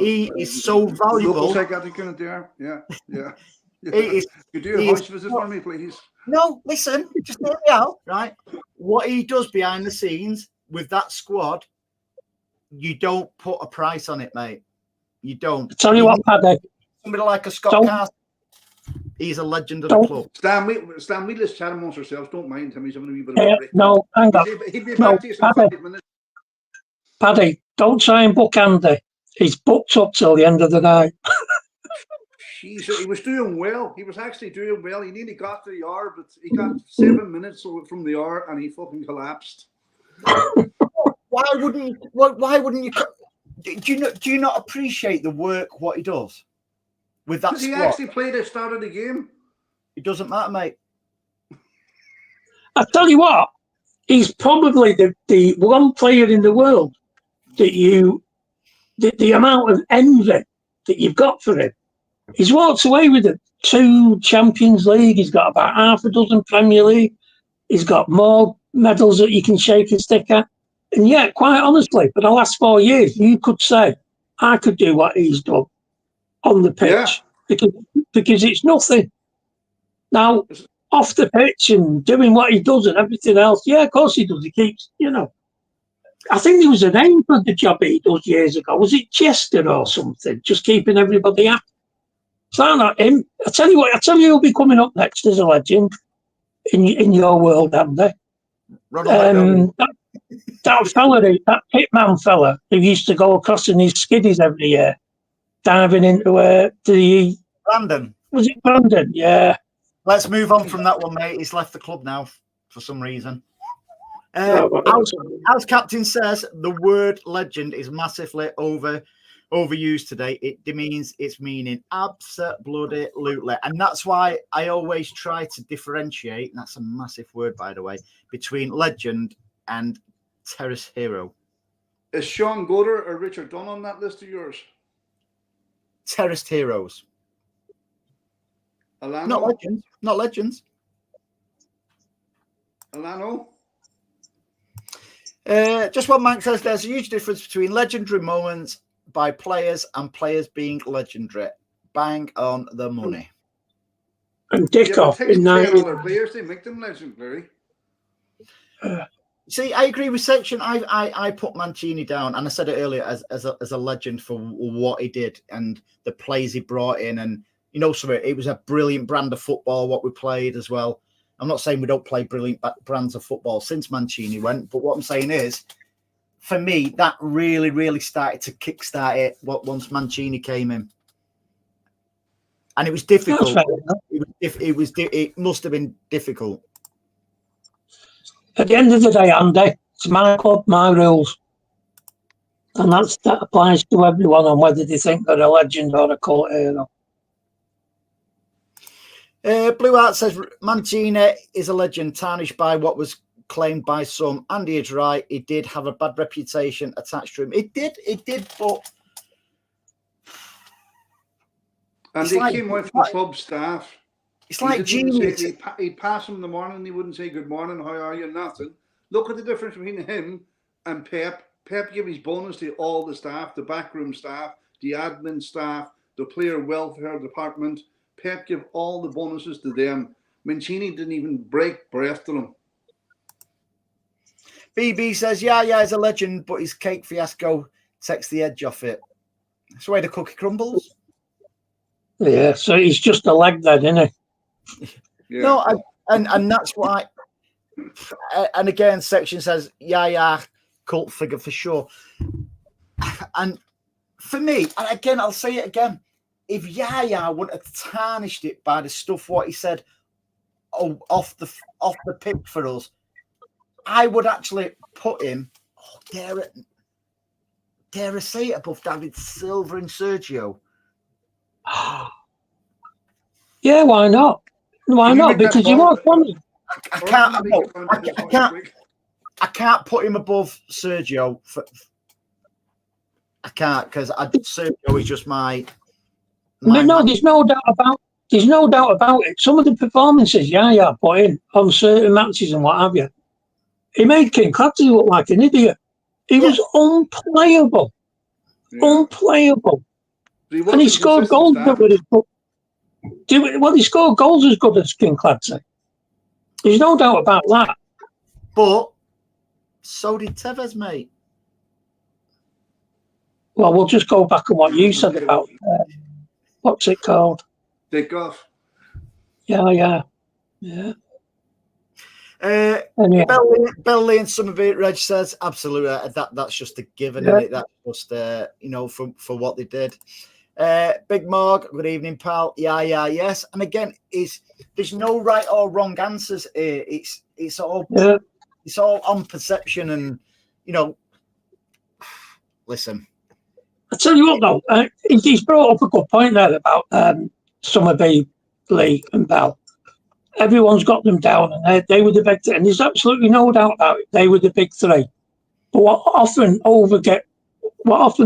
He is so valuable. Yeah. He is, Could you do a house visit for me, please? No, listen, just hear me out, right? What he does behind the scenes with that squad, you don't put a price on it, mate. You don't. Tell you what, Paddy. Somebody like a Scott Carson, he's a legend of the club. Stan, we let's chat amongst ourselves. Don't mind him. He's having a wee bit of a break. No, hang on. He'll be back to you in 5 minutes. Paddy, don't try and book Andy. He's booked up till the end of the night. He was doing well. He was actually doing well. He nearly got to the hour, but he got 7 minutes from the hour and he fucking collapsed. Why wouldn't you? Do you not appreciate the work what he does with that squad? He actually played at the start of the game. It doesn't matter, mate. I tell you what, he's probably the one player in the world that the amount of envy that you've got for him. He's walked away with 2 Champions League. He's got about half a dozen Premier League. He's got more medals that you can shake a stick at. And yet, quite honestly, for the last 4 years, you could say, I could do what he's done on the pitch because it's nothing. Now, off the pitch and doing what he does and everything else, yeah, of course he does. He keeps, I think there was a name for the job he does years ago. Was it Chester or something? Just keeping everybody happy. So not him. I tell you who'll be coming up next as a legend in your world, Andy. That fella, that pitman fella who used to go across in his skiddies every year, diving into the Brandon. Was it Brandon? Yeah. Let's move on from that one, mate. He's left the club now for some reason. As Captain says, the word legend is massively overused today. It demeans its meaning absolutely. And that's why I always try to differentiate, and that's a massive word, by the way, between legend and terrace hero. Is Sean Goder or Richard Dunn on that list of yours? Terraced heroes. Alano? Not legends. Alano? Just what Mike says, there's a huge difference between legendary moments by players and players being legendary. Bang on the money. And Dickoff in 90. Other players, they make them legendary. See, I agree with Section. I put Mancini down, and I said it earlier as a legend for what he did and the plays he brought in, and it was a brilliant brand of football what we played as well. I'm not saying we don't play brilliant brands of football since Mancini went, but what I'm saying is, for me, that really, really started to kickstart it once Mancini came in, and it was difficult. It must have been difficult. At the end of the day, Andy, it's my club, my rules, and that applies to everyone on whether they think they're a legend or a cult hero. Blue Heart says Mancini is a legend, tarnished by what was claimed by some. Andy is right. He did have a bad reputation attached to him. It did, but... And he came away from club staff. It's like genius. He'd pass him in the morning and he wouldn't say, good morning, how are you, nothing. Look at the difference between him and Pep. Pep gave his bonus to all the staff, the backroom staff, the admin staff, the player welfare department. Pep gave all the bonuses to them. Mancini didn't even break breath to them. BB says, yeah, he's a legend, but his cake fiasco takes the edge off it. That's the way the cookie crumbles. Yeah, so he's just a leg then, isn't he? Yeah. No, and that's why. And again, Section says, yeah, cult figure for sure. And for me, and again, I'll say it again. If Yaya wouldn't have tarnished it by the stuff what he said off the pitch for us, I would actually put him. Dare I say it, above David Silva and Sergio? Yeah, why not? Why not? Because you are funny. I can't put him above Sergio. I can't, because Sergio is just my. No, there's no doubt about. There's no doubt about it. Some of the performances Yaya put in on certain matches and what have you, he made King Clancy look like an idiot. He was unplayable. Yeah. Unplayable. And he scored goals he scored goals as good as King Clancy. There's no doubt about that. But so did Tevez, mate. Well, we'll just go back on what you said about what's it called? Dick off. Yeah. Belly and some of it, Reg says absolutely. That's just a given, isn't it? That's just for what they did. Big Morg, good evening, pal. Yeah, yes. And again, there's no right or wrong answers here. It's all on perception, and listen. I tell you what, though, he's brought up a good point there about Summerby, Lee, and Bell. Everyone's got them down, and they were the big three, and there's absolutely no doubt about it. They were the big three. But what often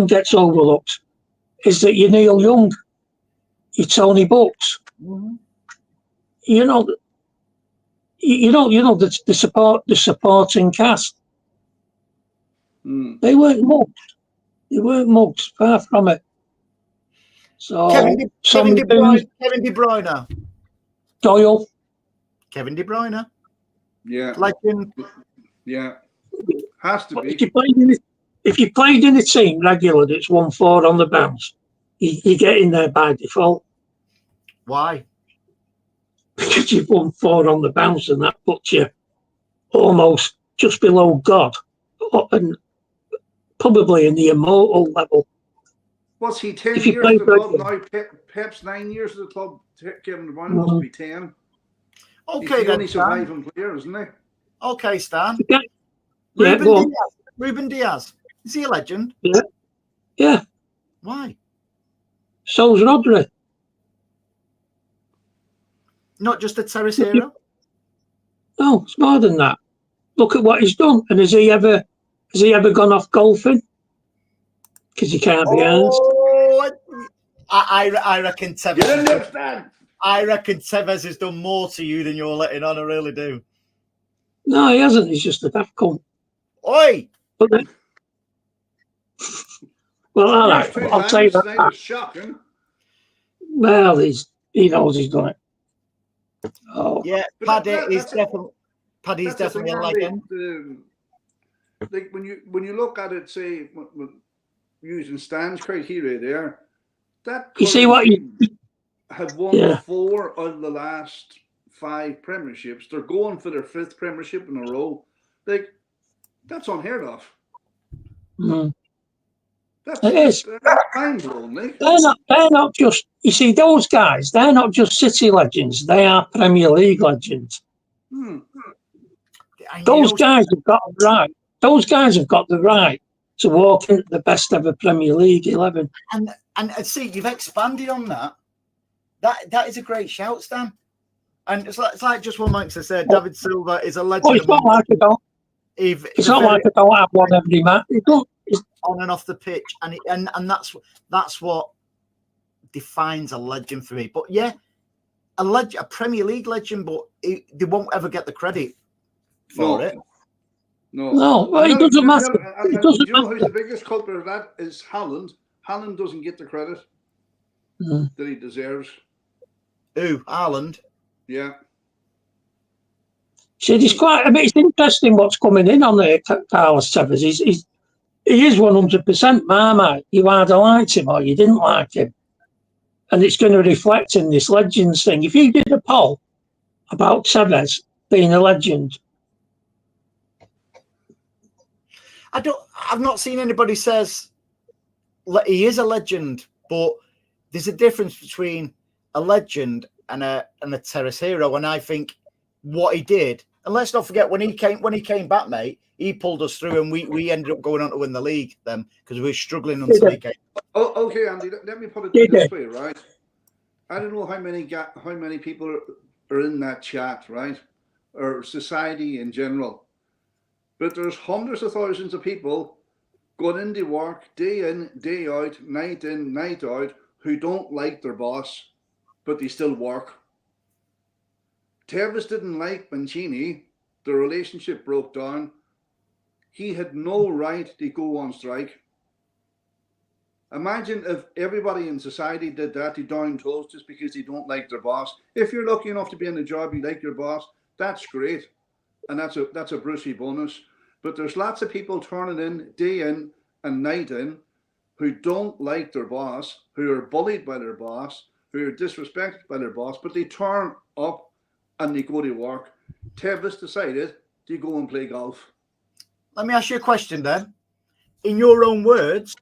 gets overlooked is that you're Neil Young, you're Tony Bucks. Mm-hmm. The supporting cast. They weren't mugged. They weren't mugged, far from it. So Kevin De Bruyne. Doyle. Kevin De Bruyne. Yeah. Legend. Yeah. Has to be. If you played in a team regular that's 1-4 on the bounce, you get in there by default. Why? Because you've won 4 on the bounce, and that puts you almost just below God, and probably in the immortal level. What's he 10 years at the club now? Pep's 9 years at the club. Kevin De Bruyne must be 10. Okay, he's the only surviving player, isn't he? Okay, Stan. Yeah. Ruben Diaz. Is he a legend? Yeah. Why? So's Rodri. Not just a terrace hero? No, it's more than that. Look at what he's done. And has he ever gone off golfing? Because he can't be asked. I reckon Tevez. You didn't understand. I reckon Tevez has done more to you than you're letting on. I really do. No, he hasn't. He's just a daft cunt. Oi! Well, all right. I'll tell you that. Shocking. Well, he knows he's done it. Oh. Yeah, Paddy's definitely a legend. Like when you look at it, say using Stan's criteria there, that you see what you have won 4 of the last 5 premierships. They're going for their 5th premiership in a row. Like that's unheard of. Mm. That's mind-blowing. They're not just. You see, those guys. They're not just City legends. They are Premier League legends. Those guys have got the right. Those guys have got the right to walk into the best ever Premier League 11. And see, you've expanded on that. That is a great shout, Stan. And it's like just one Mike said, David Silva is a legend. It's not like I don't. It's not like I don't have one every match. On and off the pitch, and that's what defines a legend for me. But yeah, a Premier League legend, but they won't ever get the credit for it. No, well, it doesn't matter. It doesn't matter. Who's the biggest culprit of that is Haaland. Haaland doesn't get the credit that he deserves. Who? Haaland? Yeah. See, it's interesting what's coming in on there, Carlos Tevez. He is 100% Marmite. You either liked him or you didn't like him. And it's going to reflect in this legends thing. If you did a poll about Tevez being a legend, I've not seen anybody says he is a legend, but there's a difference between a legend and a terrace hero. And I think what he did, and let's not forget when he came back, mate, he pulled us through, and we ended up going on to win the league then because we were struggling until he came. Oh, okay, Andy. Let me put it this way, right? I don't know how many people are in that chat, right, or society in general, but there's hundreds of thousands of people going into work day in, day out, night in, night out, who don't like their boss, but they still work. Tevez didn't like Mancini. The relationship broke down. He had no right to go on strike. Imagine if everybody in society did that, they down tools just because they don't like their boss. If you're lucky enough to be in a job, you like your boss, that's great. And that's a Brucey bonus. But there's lots of people turning in day in and night in who don't like their boss, who are bullied by their boss, who are disrespected by their boss, but they turn up and they go to work. Tevez decided to go and play golf. Let me ask you a question then. In your own words,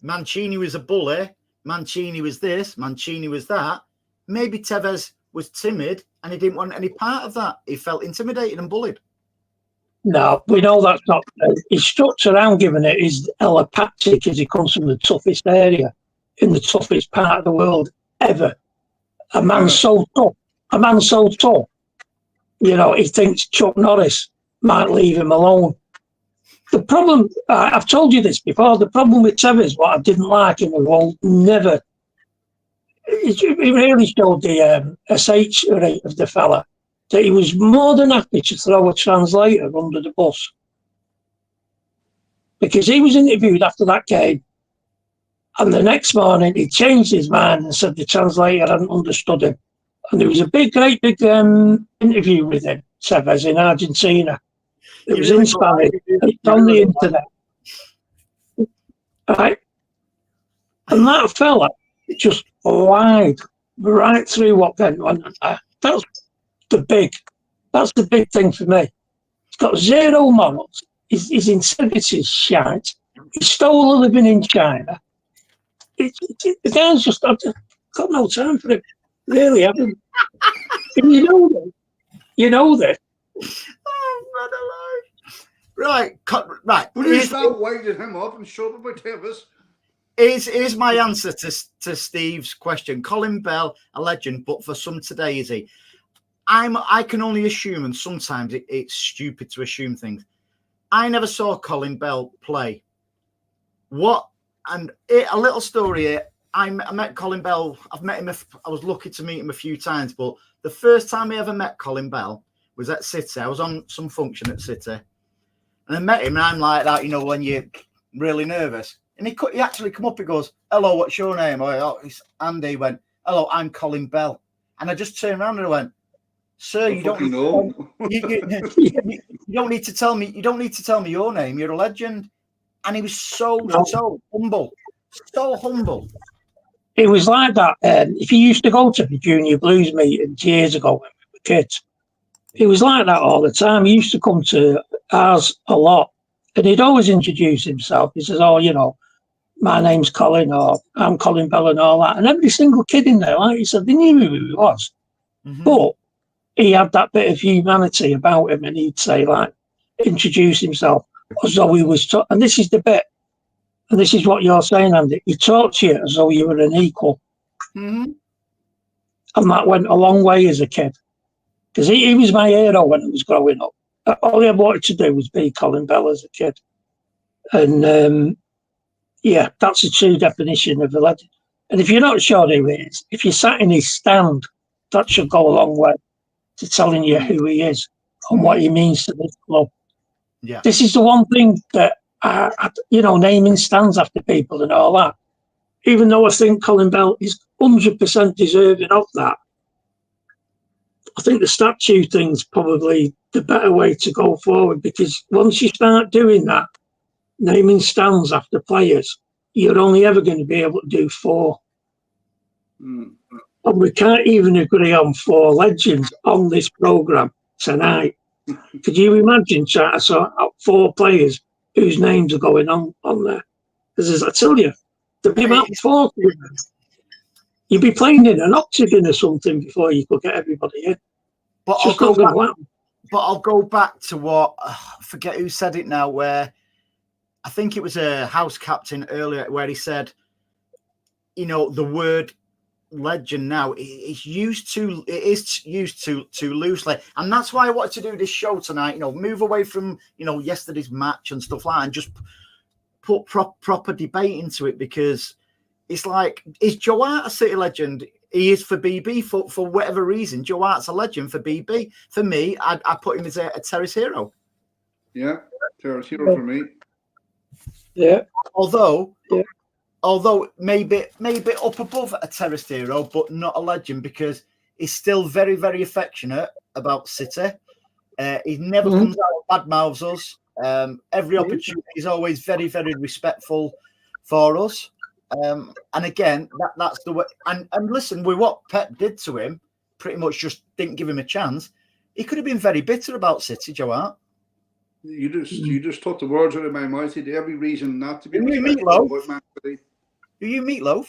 Mancini was a bully, Mancini was this, Mancini was that. Maybe Tevez was timid and he didn't want any part of that. He felt intimidated and bullied. No, we know that's not. His structure I'm giving it is allopathic, because he comes from the toughest area in the toughest part of the world ever. A man so tough. You know, he thinks Chuck Norris might leave him alone. The problem, I've told you this before, the problem with Tevez, what I didn't like him, it really showed the SH rate of the fella, that he was more than happy to throw a translator under the bus. Because he was interviewed after that game, and the next morning he changed his mind and said the translator hadn't understood him. And there was a great big interview with him, Tevez, in Argentina. It was in Spanish. It's on the internet. Right? And that fella just lied right through what went on. That's the big thing for me. He's got zero morals. His integrity is shite. He stole a living in China. The guy's just, I've got no time for him. Really haven't. And you know that. Oh, man alive. Right. Will you stop winding him up and shut up with Tevez? Here's my answer to Steve's question. Colin Bell, a legend, but for some today, is he? I can only assume, and sometimes it's stupid to assume things. I never saw Colin Bell play. A little story here. I met Colin Bell. I've met him. I was lucky to meet him a few times, but the first time I ever met Colin Bell was at City. I was on some function at City, and I met him, and I'm like that, you know, when you're really nervous. And he actually come up. He goes, "Hello, what's your name?" It's Andy. He went, "Hello, I'm Colin Bell." And I just turned around and I went, "Sir, you don't need to tell me. You don't need to tell me your name. You're a legend." And he was so humble, so humble. It was like that. If you used to go to the junior blues meetings years ago when we were kids, it was like that all the time. He used to come to ours a lot, and he'd always introduce himself. He says, "Oh, you know, my name's Colin," or "I'm Colin Bell," and all that. And every single kid in there, like he said, they knew who he was. Mm-hmm. But he had that bit of humanity about him, and he'd say, like, introduce himself as though he was. And this is the bit. And this is what you're saying, Andy. He talked to you as though you were an equal. Mm-hmm. And that went a long way as a kid. Because he was my hero when I was growing up. All I wanted to do was be Colin Bell as a kid. And, yeah, that's a true definition of a legend. And if you're not sure who he is, if you sat in his stand, that should go a long way to telling you who he is and what he means to this club. Yeah. This is the one thing that, naming stands after people and all that. Even though I think Colin Bell is 100% deserving of that, I think the statue thing's probably the better way to go forward, because once you start doing that, naming stands after players, you're only ever going to be able to do 4. Mm. And we can't even agree on 4 legends on this programme tonight. Could you imagine trying to sort out 4 players whose names are going on there? Because as I tell you, There'd be about 40 of them. You'd be playing in an octagon or something before you could get everybody in. But It's just not going to happen. But I'll go back to what I forget who said it now. Where I think it was a house captain earlier, where he said, you know, the word legend now is used too loosely, and that's why I wanted to do this show tonight. You know, move away from yesterday's match and stuff like that, and just put proper debate into it, because it's like, is Joe Hart a City legend? He is for BB for whatever reason. Joe Hart's a legend for BB. For me, I put him as a terrace hero. Yeah, terrace hero for me. Yeah. Although maybe up above a terrace hero, but not a legend, because he's still very, very affectionate about City. He never comes out and badmouths us. Every opportunity, he's always very, very respectful for us. And again, that's the way. And listen, with what Pep did to him, pretty much just didn't give him a chance. He could have been very bitter about City, Joe Hart. You just took the words out of my mouth. He had every reason not to be. Do you Meatloaf?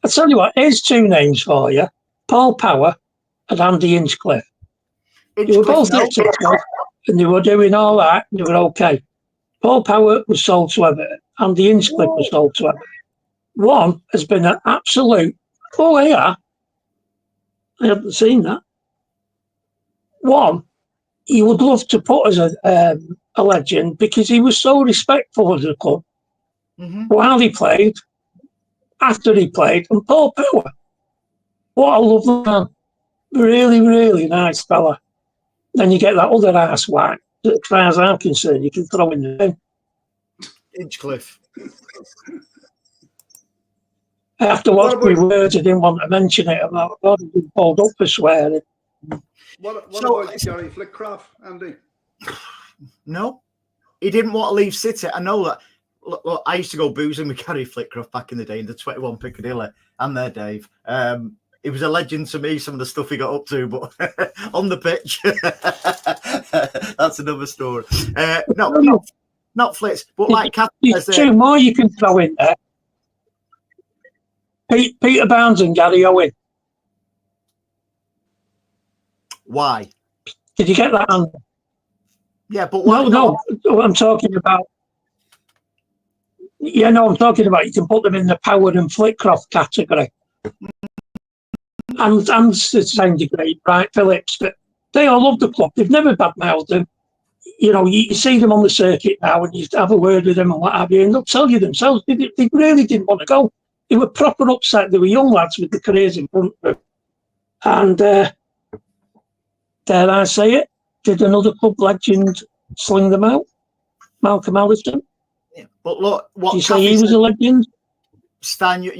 I tell you what, here's two names for you: Paul Power and Andy Hinchcliffe. They were both at Tottenham, and they were doing all right. They were okay. Paul Power was sold to Everton, and the Hinchcliffe was sold to Everton. One has been an absolute, I haven't seen that. One, he would love to put as a legend, because he was so respectful of the club while he played, after he played, and Paul Power. What a lovely man. Really, really nice fella. Then you get that other ass whack. As far as I'm concerned, you can throw in the bin. Hinchcliffe. I have to watch my words. I didn't want to mention it. I'm not been pulled up for swearing. What about Gary Flitcroft, Andy? No, he didn't want to leave City. I know that. Look, I used to go boozing with Gary Flitcroft back in the day in the 21 Piccadilly. And there, Dave. It was a legend to me, some of the stuff he got up to, but on the pitch, that's another story. No, not Flitz, but like Catherine says, two more you can throw in there. Peter Barnes and Gary Owen. Why? Did you get that, Andy? Yeah, but why? No, I'm talking about. Yeah, no, I'm talking about. You can put them in the Power and Flitcroft category. And to the same degree, right, Phillips, but they all love the club. They've never badmouthed them. You know, you see them on the circuit now, and you have a word with them and what have you, and they'll tell you themselves they really didn't want to go. They were proper upset. They were young lads with the careers in front of them. And dare I say it, did another club legend sling them out? Malcolm Alliston. Yeah, but look, what do you say he was a legend? Stan,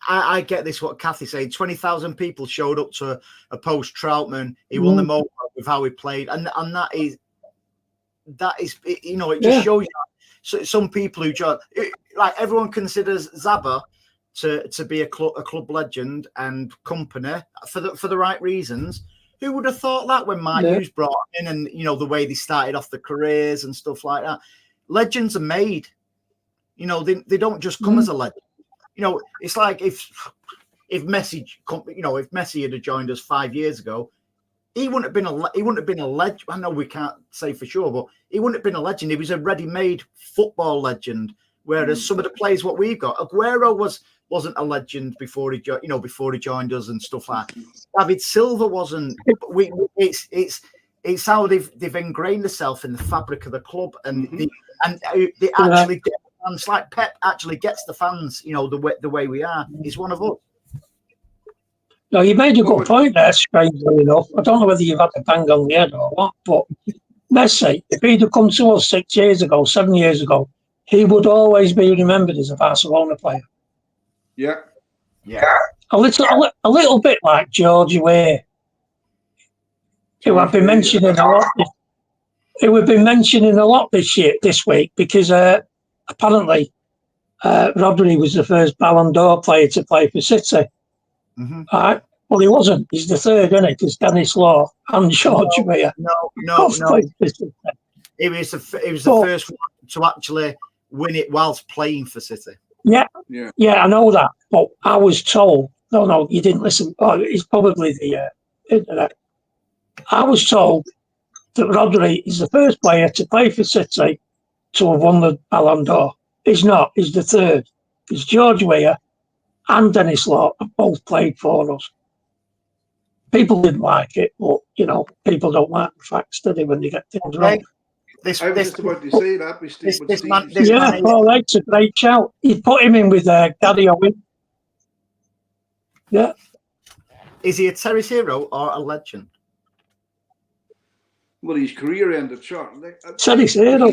I get this. What Kathy said: 20,000 people showed up to a post Troutman. He won the moment with how he played, and that is, you know, it just shows you. So some people who just like everyone considers Zabba to be a club legend and company for the right reasons. Who would have thought that when Mike Hughes brought him in, and you know the way they started off the careers and stuff like that. Legends are made. You know, they don't just come as a legend. You know, it's like if Messi, you know, if Messi had joined us 5 years ago, he wouldn't have been a legend. I know we can't say for sure, but he wouldn't have been a legend. He was a ready-made football legend. Whereas some of the players what we've got, Aguero wasn't a legend before he joined us and stuff like that. David Silva wasn't. It's how they've ingrained themselves in the fabric of the club, and they actually get fans. Like Pep actually gets the fans. You know the way we are. He's one of us. No, you made a good point there, strangely enough. I don't know whether you've had a bang on the head or what, but Messi, if he'd have come to us 7 years ago, he would always be remembered as a Barcelona player. Yeah. A little bit like Georgie Weah, who I've been mentioning a lot. Who we've been mentioning a lot this week, because apparently Rodri was the first Ballon d'Or player to play for City. All right. Well, he wasn't. He's the third, isn't it? Because Dennis Law and George Weah. No. He was the first one to actually win it whilst playing for City. Yeah, I know that. But I was told, no, you didn't listen. Oh, it's probably the internet. I was told that Rodri is the first player to play for City to have won the Ballon d'Or. He's not. He's the third. Because George Weah and Dennis Law have both played for us. People didn't like it, but, people don't like the facts, do they, when they get things wrong? I was just about to say that. Paul Lake's a great shout. You'd put him in with Gary Owen. Yeah. Is he a Terry's hero or a legend? Well, his career ended short. Terry's hero.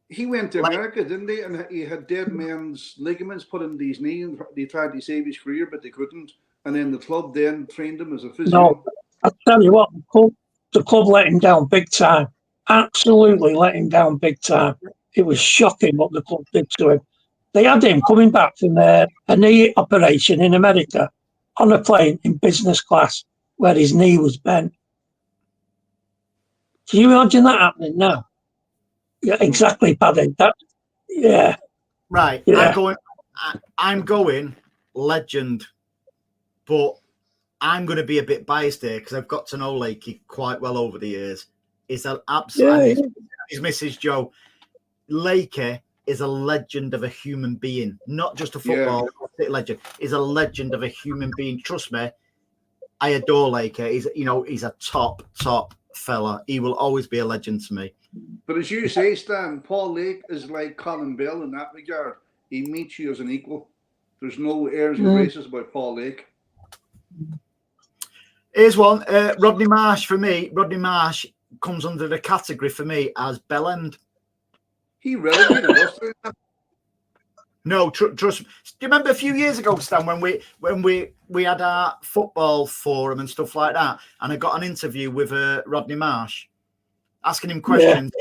He went to America, didn't he? And he had dead men's ligaments put in his knee, and they tried to save his career, but they couldn't. And then the club then trained him as a physio. No, I tell you what, the club let him down big time. Absolutely let him down big time. It was shocking what the club did to him. They had him coming back from a knee operation in America on a plane in business class where his knee was bent. Can you imagine that happening now? Yeah, exactly, Paddy. Yeah. Right. Yeah. I'm going legend, but I'm going to be a bit biased here because I've got to know Lakey quite well over the years. He's an absolute. His Mrs. Joe. Lakey is a legend of a human being, not just a football legend. He's a legend of a human being. Trust me, I adore Lakey. He's a top fella. He will always be a legend to me. But as you say, Stan, Paul Lake is like Colin Bell in that regard. He meets you as an equal. There's no airs and graces about Paul Lake. Here's one. Rodney Marsh for me. Rodney Marsh comes under the category for me as Bellend. He relegated us. No, trust me. Do you remember a few years ago, Stan, when we had our football forum and stuff like that, and I got an interview with Rodney Marsh, asking him questions,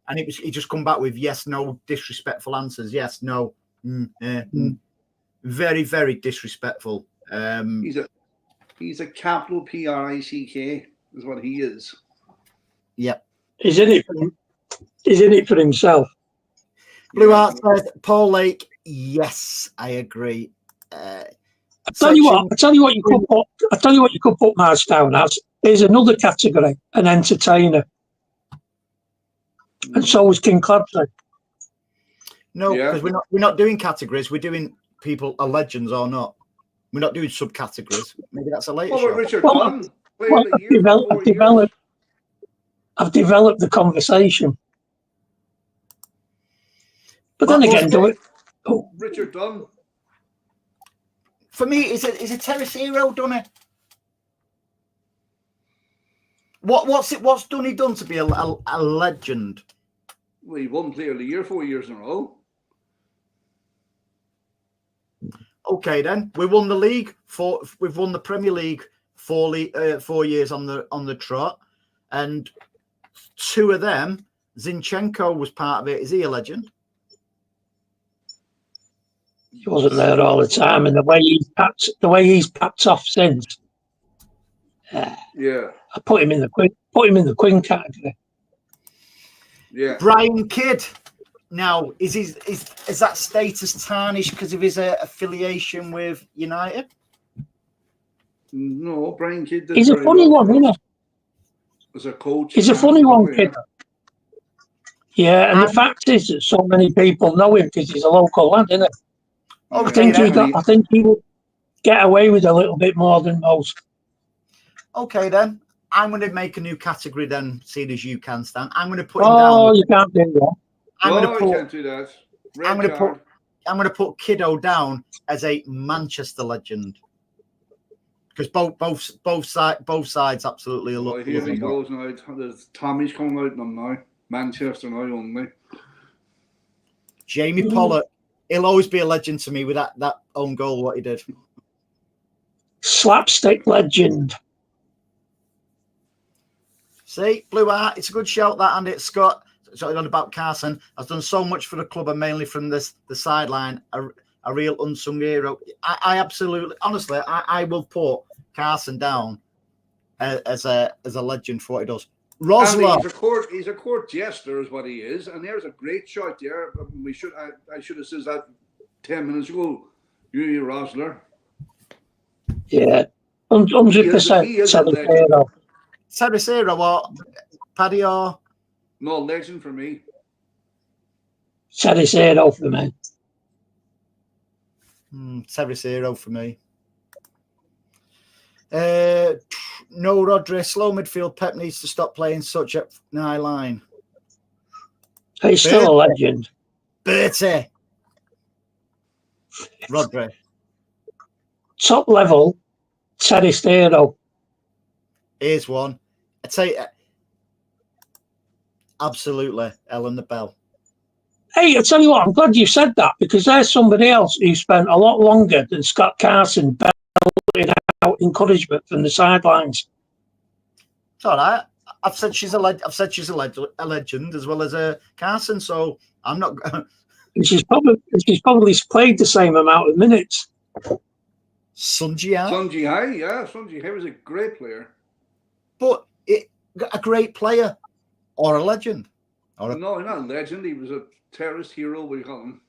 and he just come back with yes, no, disrespectful answers. Yes, no, very, very disrespectful. He's a capital PRICK is what he is. Yep. He's in it for himself. Blue Art says Paul Lake. Yes, I agree. I tell you what you could put Marsh down as. There's another category, an entertainer. And so was King Clancy. No, because we're not doing categories. We're doing people are legends or not. We're not doing subcategories. Maybe that's a later show. Richard Dunn. I've developed the conversation. But then again, do it. Oh. Richard Dunn. For me, is a Terrace hero, done it? What's Dunny done to be a legend? Well, he won Player of the Year 4 years in a row. Okay, then we won the league. We've won the Premier League 4 years on the trot, and 2 of them, Zinchenko was part of it. Is he a legend? He wasn't there all the time, and the way he's packed off since. I put him in the Queen category. Yeah. Brian Kidd. Now, is that status tarnished because of his affiliation with United? No, Brian Kidd. He's a funny one, isn't he? As a coach. He's a funny one, Kidd. Yeah, and the fact is that so many people know him because he's a local lad, isn't he? Okay, I think he would get away with a little bit more than most. Okay, then. I'm going to make a new category then, seeing as you can, Stan. I'm going to put him down. Oh, you can't do that. You can't do that. I'm going to put Kiddo down as a Manchester legend. Because both sides absolutely love him. Here he goes now. There's Tommy's coming out on now. Manchester now only. Jamie Pollock. He'll always be a legend to me with that own goal, what he did. Slapstick legend. See, Blue Art, it's a good shout, that, and it's Scott. Talking on about Carson, has done so much for the club and mainly from the sideline. A real unsung hero. I absolutely, honestly, I will put Carson down as a legend for what he does. Rosler. He's a court jester, is what he is. And there's a great shot there. I should have said that 10 minutes ago. You Rosler. Yeah, 100%. Terracero, what? Paddy or? No, legend for me. Terracero for me. Terracero for me. No, Rodri, slow midfield. Pep needs to stop playing such a high line. He's still a legend. Bertie. Rodri. Top level, Terracero. Here's one. I tell you, absolutely, Ellen the Bell. Hey, I tell you what, I'm glad you said that, because there's somebody else who spent a lot longer than Scott Carson belting out encouragement from the sidelines. It's all right. I've said she's a legend as well as a Carson, so I'm not. And she's probably played the same amount of minutes. Sun Ji-hai. Sun Ji-hai, yeah. Sun Ji-hai was a great player. But a great player or a legend? No, not a legend. He was a terrorist hero, we call him.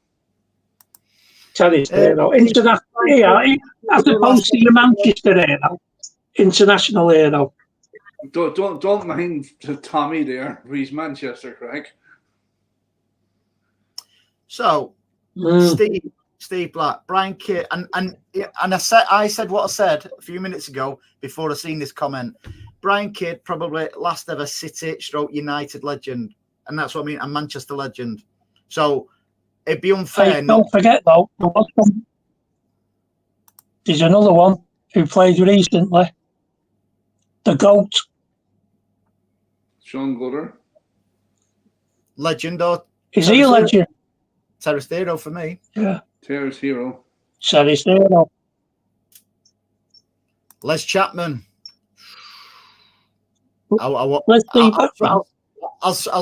International hero. As opposed to your Manchester hero. International hero. Don't mind Tommy there. He's Manchester, Craig. So, Steve Black, Brian Kidd, and I said what I said a few minutes ago before I seen this comment. Brian Kidd, probably last ever City / United legend, and that's what I mean, a Manchester legend. So it'd be unfair. Hey, don't forget though, there's another one who played recently. The GOAT. Sean Gooder. Legend or is he a legend? Terracero for me. Yeah. Terracero. Terracero. Les Chapman. I'll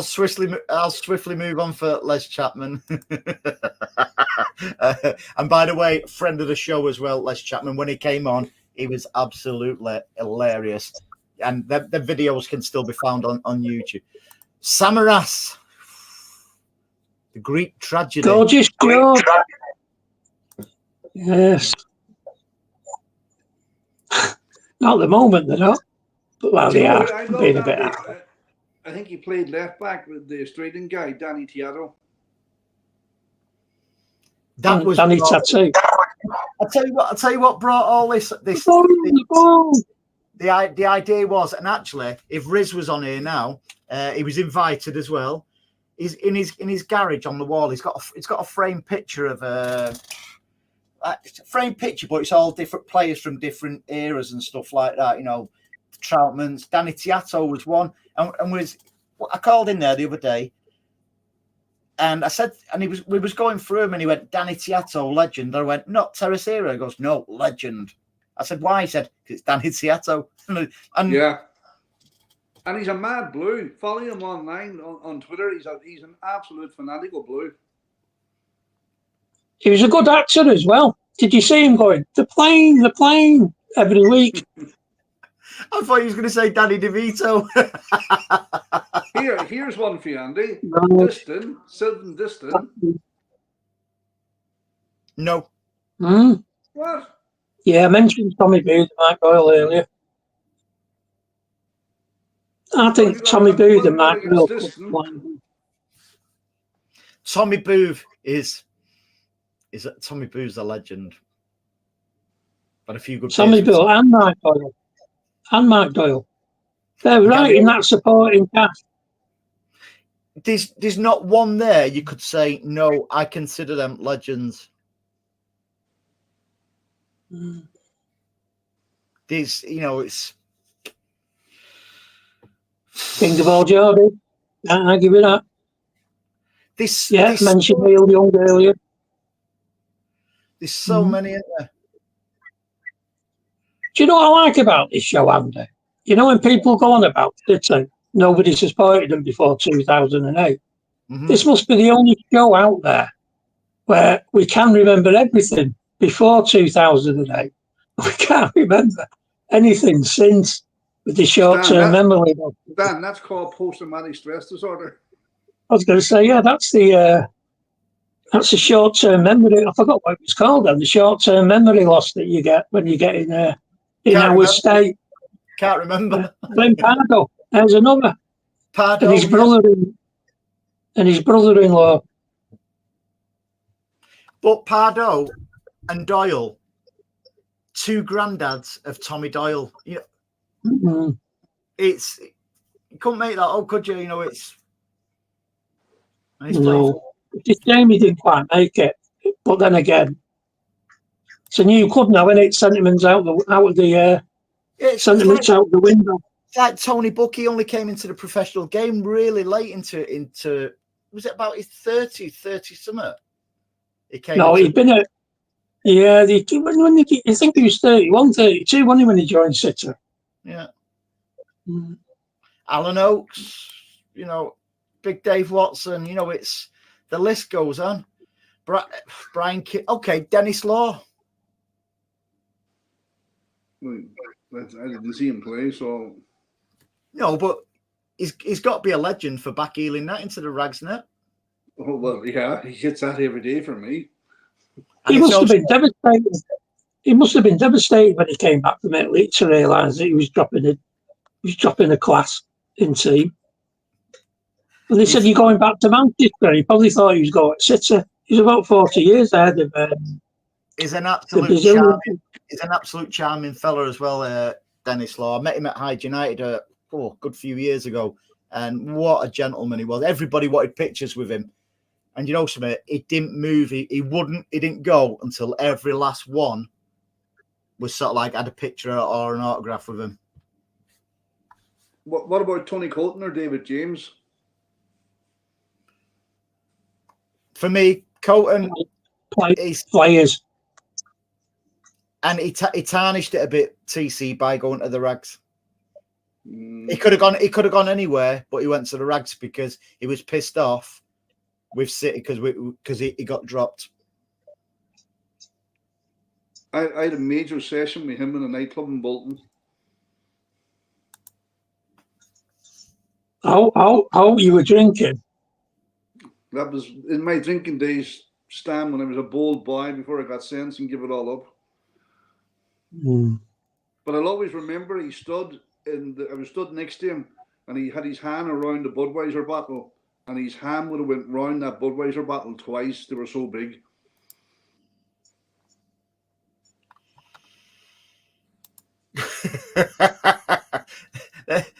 swiftly move on for Les Chapman. And by the way, friend of the show as well, Les Chapman. When he came on, he was absolutely hilarious, and the videos can still be found on YouTube. Samaras, the Greek tragedy. Gorgeous girl. Yes. Not at the moment, they're not. But well, they are being a bit. I think he played left back with the Australian guy, Danny Tiato. That was Danny Tattoo. I'll tell you what brought all this. The idea was, and actually, if Riz was on here now, he was invited as well. He's in his garage on the wall. It's got a framed picture of it's a framed picture, but it's all different players from different eras and stuff like that. You know, Troutman's, Danny Tiato was one, and I called in there the other day, and I said, and we was going through him, and he went, Danny Tiato, legend. I went, not Terracero. He goes, no, legend. I said, why? He said, because it's Danny Tiato. And yeah. And he's a mad Blue. Follow him online on Twitter. He's an absolute fanatic of Blue. He was a good actor as well. Did you see him going, the plane, every week? I thought he was going to say Danny DeVito. Here's one for you, Andy. No. Sylvan Diston. No. What? Yeah, I mentioned Tommy Booth and Mike Doyle earlier. I think Tommy Booth and Mike Doyle. Tommy Booth is Tommy Booth's a legend. But a few good. Tommy Booth and Mike Doyle. They're right in that supporting cast. There's not one there you could say, no, I consider them legends. There's, it's King of all Jordy. I give it that. Mentioned Neil Young earlier. There's so many in there. Do you know what I like about this show, Andy? You know when people go on about City, nobody supported them before 2008. This must be the only show out there where we can remember everything before 2008. We can't remember anything since. with the short-term memory. Dan, that's called post-traumatic stress disorder. I was going to say, yeah, that's the short-term memory. I forgot what it was called then. The short-term memory loss that you get when you get in our state. Can't remember. Glenn Pardo, there's another. Pardo, and his brother-in-law. But Pardo and Doyle, two granddads of Tommy Doyle. You know, it's you couldn't make that up, could you? You know, it's no. It's a shame he didn't quite make it. But then again, it's a new club now, isn't it? Sentiments out the window. It's like Tony Buck. He only came into the professional game really late into was it about his 30 something? He came. No, he'd been I think he was 31, 32, wasn't he, when he joined City? Yeah. Alan Oakes, you know, Big Dave Watson, you know, it's the list goes on. Brian Kidd, okay, Dennis Law. I didn't see him play, so. No, but he's got to be a legend for back heeling that into the rags net. Oh, well, yeah, he gets that every day from me. He must have been devastated. He must have been devastated when he came back from Italy to realise that he was dropping a class in team. And they said, "You're going back to Manchester." He probably thought he was going to City. He's about 40 years ahead of. He's an absolute charming fella as well, Dennis Law. I met him at Hyde United a good few years ago, and what a gentleman he was. Everybody wanted pictures with him. And you know something, he didn't move. He didn't go until every last one was sort of like had a picture or an autograph with him. What about Tony Colton or David James? For me, Colton, players, and he tarnished it a bit. TC by going to the rags. He could have gone anywhere, but he went to the rags because he was pissed off with City because he got dropped. I had a major session with him in a nightclub in Bolton. How you were drinking? That was in my drinking days, Stan, when I was a bold boy before I got sense and give it all up. But I'll always remember I was stood next to him, and he had his hand around the Budweiser bottle, and his hand would have went round that Budweiser bottle twice. They were so big.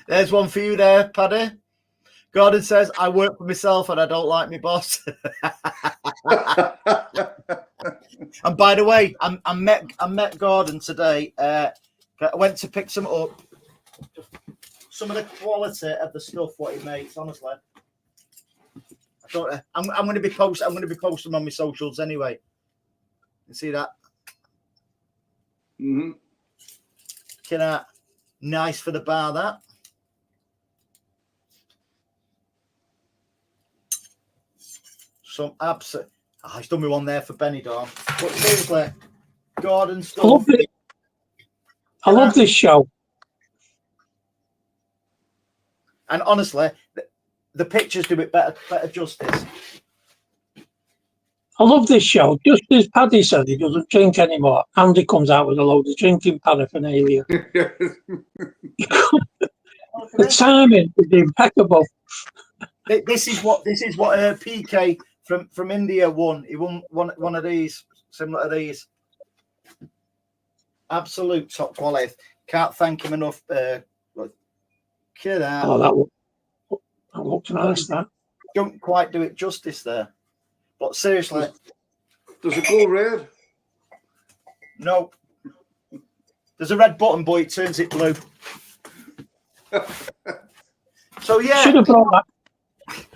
There's one for you there, Paddy. Gordon says, "I work for myself and I don't like my boss." And by the way, I met Gordon today. I went to pick some up. Some of the quality of the stuff what he makes, honestly. I'm going to be posting on my socials anyway. You see that? Mm-hmm. Nice for the bar, that. Some absolute. He's done me one there for Benidorm. But seriously, Gordon stuff. I love this show. And honestly, the pictures do it better justice. I love this show. Just as Paddy said, he doesn't drink anymore. Andy comes out with a load of drinking paraphernalia. The timing is impeccable. This is what PK from India won. He won one of these, similar to these. Absolute top quality. Can't thank him enough. Kid out. Oh, that looks nice. That don't quite do it justice there. But seriously, does it go red? No. There's a red button, but it turns it blue. So yeah, should have brought that.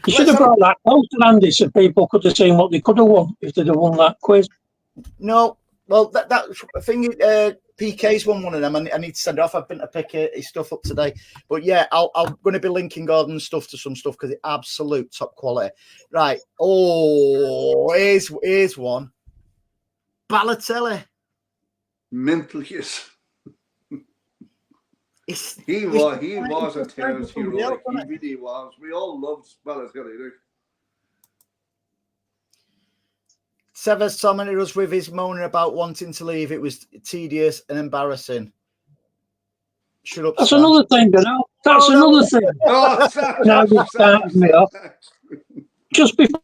You should have brought that close to Andy so people could have seen what they could have won if they'd have won that quiz. No, well that thing. PK's won one of them. I need to send it off. I've been to pick his stuff up today. But yeah, I'm going to be linking Gordon's stuff to some stuff because it's absolute top quality. Right. Oh, here's one. Balotelli. Mental, yes. He was a terrorist hero. Like, he really was. We all loved Balotelli, dude. Severs commented us with his moaning about wanting to leave. It was tedious and embarrassing. Shut up. That's Stan. another thing, you know. That's another thing. Oh, Now you've started me off. Just before.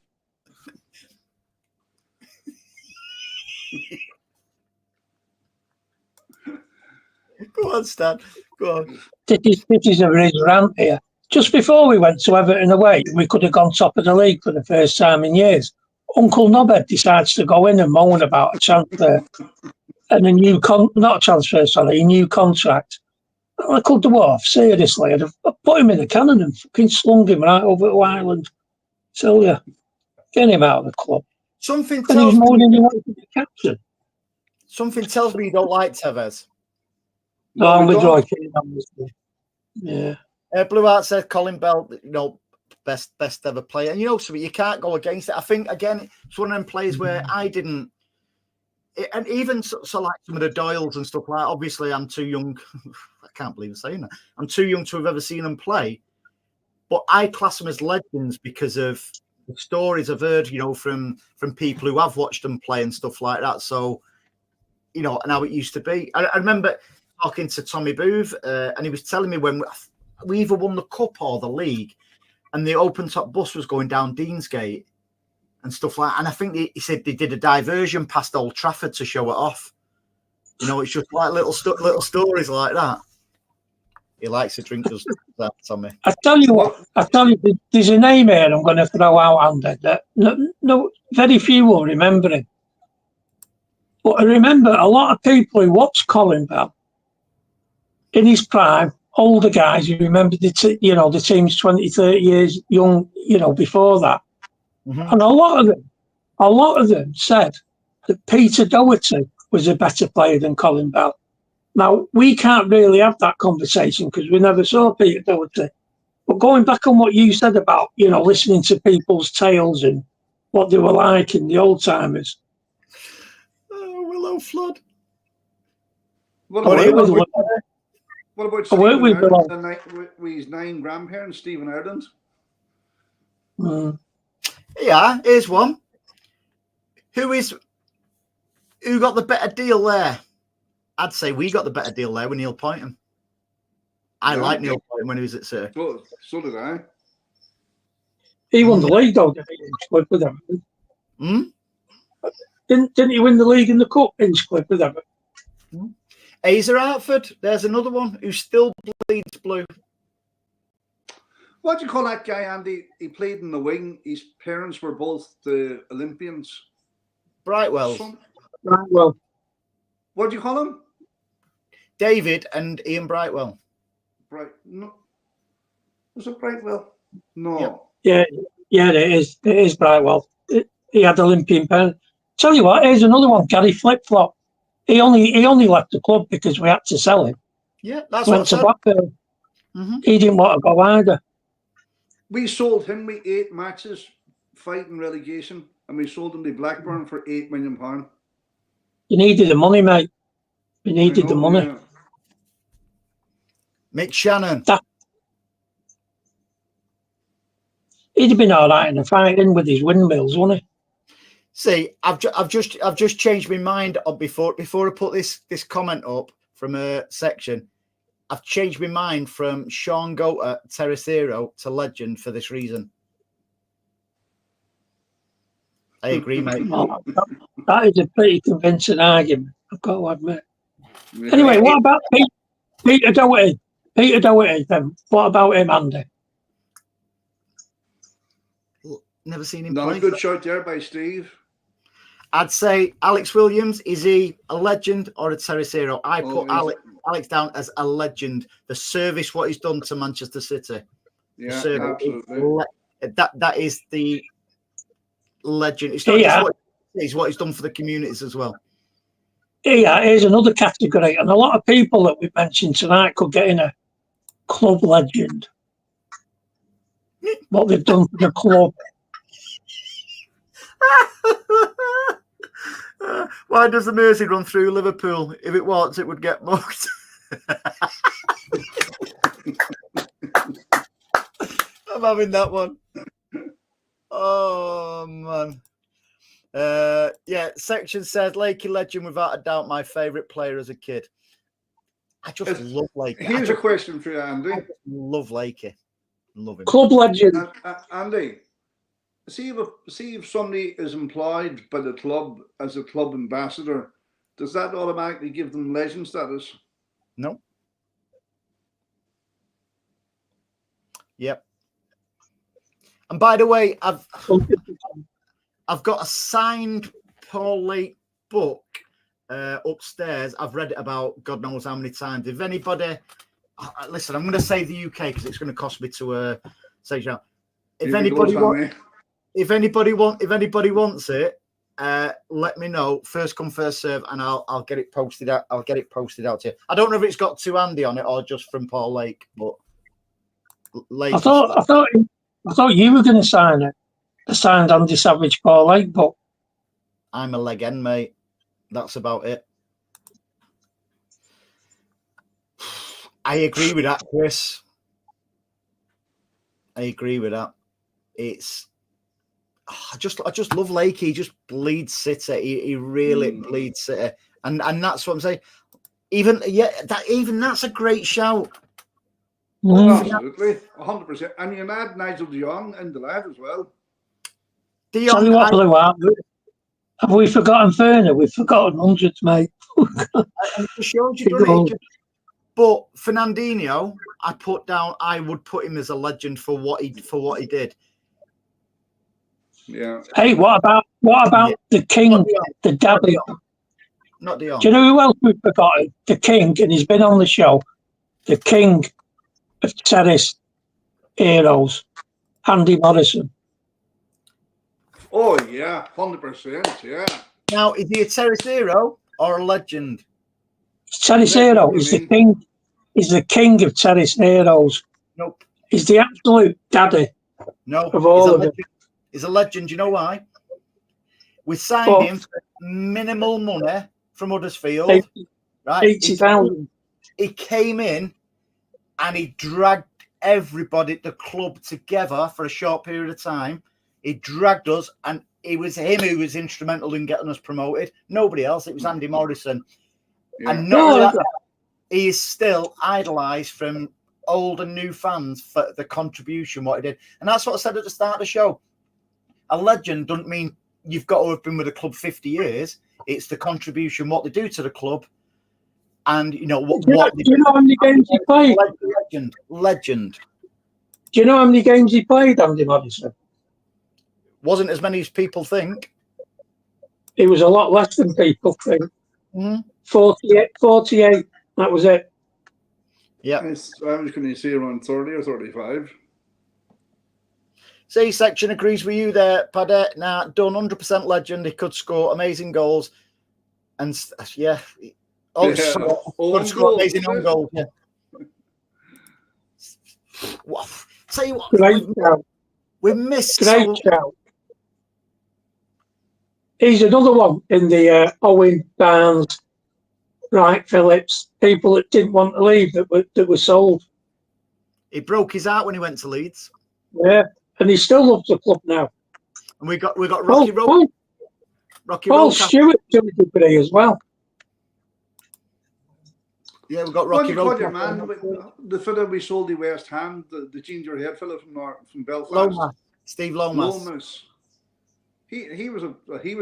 Go on, Stan. Go on. This is a real rant here. Just before we went to Everton away, we could have gone top of the league for the first time in years. Uncle Nobed decides to go in and moan about a transfer and a new a new contract. Michael Dwarf, seriously, I'd have put him in a cannon and fucking slung him right over to Ireland. Tell you, get him out of the club. Something And he's tells moaning he wanted to be captain. Something tells me you don't like Tevez. No, I'm with Roy Keane on this one. Yeah. Blue Heart said Colin Bell, best ever player. And something, you can't go against it. I think, again, it's one of them players where I didn't, and even so like some of the Doyles and stuff like that, obviously I'm too young. I can't believe I'm saying that. I'm too young to have ever seen them play. But I class them as legends because of the stories I've heard, from people who have watched them play and stuff like that. So, and how it used to be. I remember talking to Tommy Booth, and he was telling me when we either won the cup or the league, and the open top bus was going down Deansgate and stuff like that. And I think he said they did a diversion past Old Trafford to show it off. It's just like little stories like that. He likes to drink us that, Tommy. I tell you, there's a name here I'm going to throw out, Andy, that no, very few will remember him. But I remember a lot of people who watched Colin Bell in his prime, older guys who remember the team's 20, 30 years young, before that. Mm-hmm. And a lot of them said that Peter Doherty was a better player than Colin Bell. Now, we can't really have that conversation because we never saw Peter Doherty. But going back on what you said about, listening to people's tales and what they were like in the old timers. Oh, Willow Flood. What about Stephen Ireland with his 9 grandparents, Stephen Ireland? Yeah, here's one. Who got the better deal there? I'd say we got the better deal there with Neil Poynton. I like Neil Poynton when he was at City. So did I. He won the league, though, didn't he? With Everton. Didn't he win the league and the cup in Cliff with Everton? Azer Hartford, there's another one who still bleeds blue. What do you call that guy, Andy? He played in the wing. His parents were both the Olympians. Brightwell. What do you call him? David and Ian Brightwell. No. Was it Brightwell? No. Yeah, it is. It is Brightwell. He had Olympian parents. Tell you what, here's another one, Gary Flip-Flop. He only left the club because we had to sell him. Yeah, that's Went to Blackburn. Mm-hmm. He didn't want to go either. We sold him with 8 matches fighting relegation, and we sold him to Blackburn for £8 million. You needed the money, mate. You needed the money. Yeah. Mick Shannon. He'd have been all right in the fighting with his windmills, wouldn't he? See, I've just changed my mind on before I put this comment up from a section. I've changed my mind from Sean Goater, Terracero to legend for this reason. I agree, mate. Well, that is a pretty convincing argument, I've got to admit. Yeah. Anyway, what about Peter Doherty? Peter Doherty, then. What about him, Andy? Never seen him play. Not a good shot there by Steve. I'd say Alex Williams, is he a legend or a Terracero? I put Alex down as a legend. The service, what he's done to Manchester City. Yeah, absolutely. That is the legend. It's not just what he's done for the communities as well. Yeah, here's another category. And a lot of people that we mentioned tonight could get in a club legend. What they've done for the club. Why does the Mersey run through Liverpool? If it was, it would get mugged. having that one. Oh man. Yeah, section says Lakey legend without a doubt my favourite player as a kid. I just love Lakey. Here's a question for you, Andy. I just love Lakey. Love him. Club legend. Andy, see if somebody is employed by the club as a club ambassador, does that automatically give them legend status? No. Yep. And by the way, I've got a signed Paul Lake book upstairs. I've read it about God knows how many times. If anybody, listen, I'm going to say the UK because it's going to cost me to say that. If anybody wants it, let me know. First come, first serve, and I'll get it posted out. I'll get it posted out to you. I don't know if it's got to Andy on it or just from Paul Lake, but Lake. I thought you were going to sign it. I signed Andy Savage Paul Lake, but I'm a legend, mate. That's about it. I agree with that, Chris. I agree with that. It's I just love Lakey. He just bleeds City. He really bleeds City, and that's what I'm saying. That's a great shout. Oh, absolutely, 100%. And you add Nigel de Jong into that as well. Tell you what, Blue Art, have we forgotten Ferner? We've forgotten hundreds, mate. But Fernandinho, I would put him as a legend for what he did. Yeah. Hey, what about the King, the Daddy? Not Dion. Do you know who else we've forgotten? The King, and he's been on the show. The King of Terrace Heroes, Andy Morrison. Oh yeah, 100%. Yeah. Now, is he a terrace hero or a legend? Terrace Hero is the king. He's the king of Terrace Heroes. Nope. He's the absolute daddy. No. Of all of them. He's a legend. You know why? We signed him for minimal money from Huddersfield. Right? 80,000. He came in and he dragged everybody at the club together for a short period of time. He dragged us, and it was him who was instrumental in getting us promoted. Nobody else. It was Andy Morrison. Yeah. And he is still idolised from old and new fans for the contribution, what he did. And that's what I said at the start of the show. A legend doesn't mean you've got to have been with the club 50 years. It's the contribution, what they do to the club. And, you know, what do you know how many games he played? Legend. Do you know how many games he played, Andy Morrison? Wasn't as many as people think. It was a lot less than people think. Mm-hmm. 48. That was it. Yeah. I was going to say around 30 or 35. C section agrees with you there, Paddy. Now, done 100% legend. He could score amazing goals. And, yeah. Score amazing own goals. Yeah. Tell you what, we missed. Great shout. He's another one in the Owen, Barnes, Wright, Phillips, people that didn't want to leave that were sold. He broke his heart when he went to Leeds. Yeah, and he still loves the club now. And we got Rocky Road. Paul Stewart to a degree as well. Yeah, we got Rocky Road. Man, the fella we sold the West Ham, the ginger head fella from Belfast. Lomas. Steve Lomas. Lomas. He was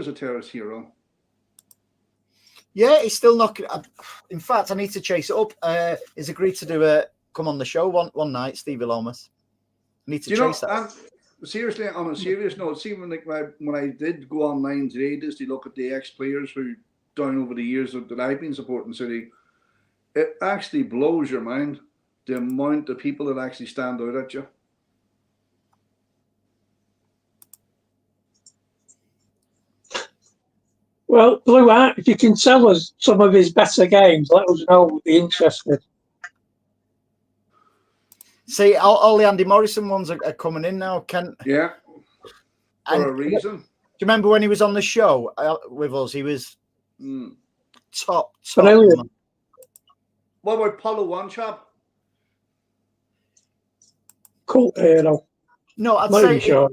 a terrorist hero. Yeah, he's still not. In fact, I need to chase it up. He's agreed to do come on the show one night, Stevie Lomas. I need to chase that. Seriously, on a serious note, see when I did go online today just to look at the ex-players who down over the years that I've been supporting City, it actually blows your mind the amount of people that actually stand out at you. Well, Blue Art, if you can tell us some of his better games, let us know. We'd be interested. See, all the Andy Morrison ones are coming in now, Kent. Yeah, for a reason. Do you remember when he was on the show with us? He was top. Brilliant. What about Paulo One Chap? Cool hero. No, I'd Not say even sure.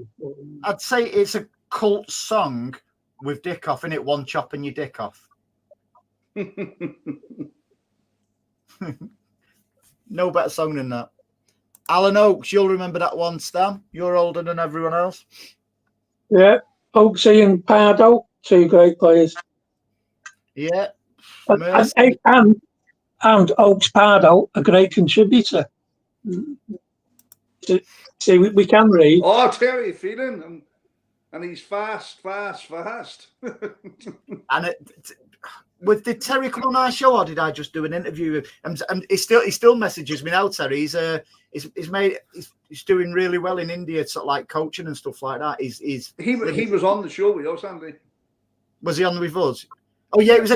I'd say it's a cult song with dick off in it. One chopping your dick off. No better song than that. Alan Oakes, you'll remember that one, Stan. You're older than everyone else. Yeah, Oaksy and Pardo, 2 great players. Yeah. And Oaks Pardo, a great contributor. See, we can read. Oh, Terry feeling, and he's fast. And did Terry come on our show, or did I just do an interview with him? And he still messages me now, Terry. He's doing really well in India, sort of like coaching and stuff like that. He was on the show with us, Andy. Was he on with us? Oh yeah, it was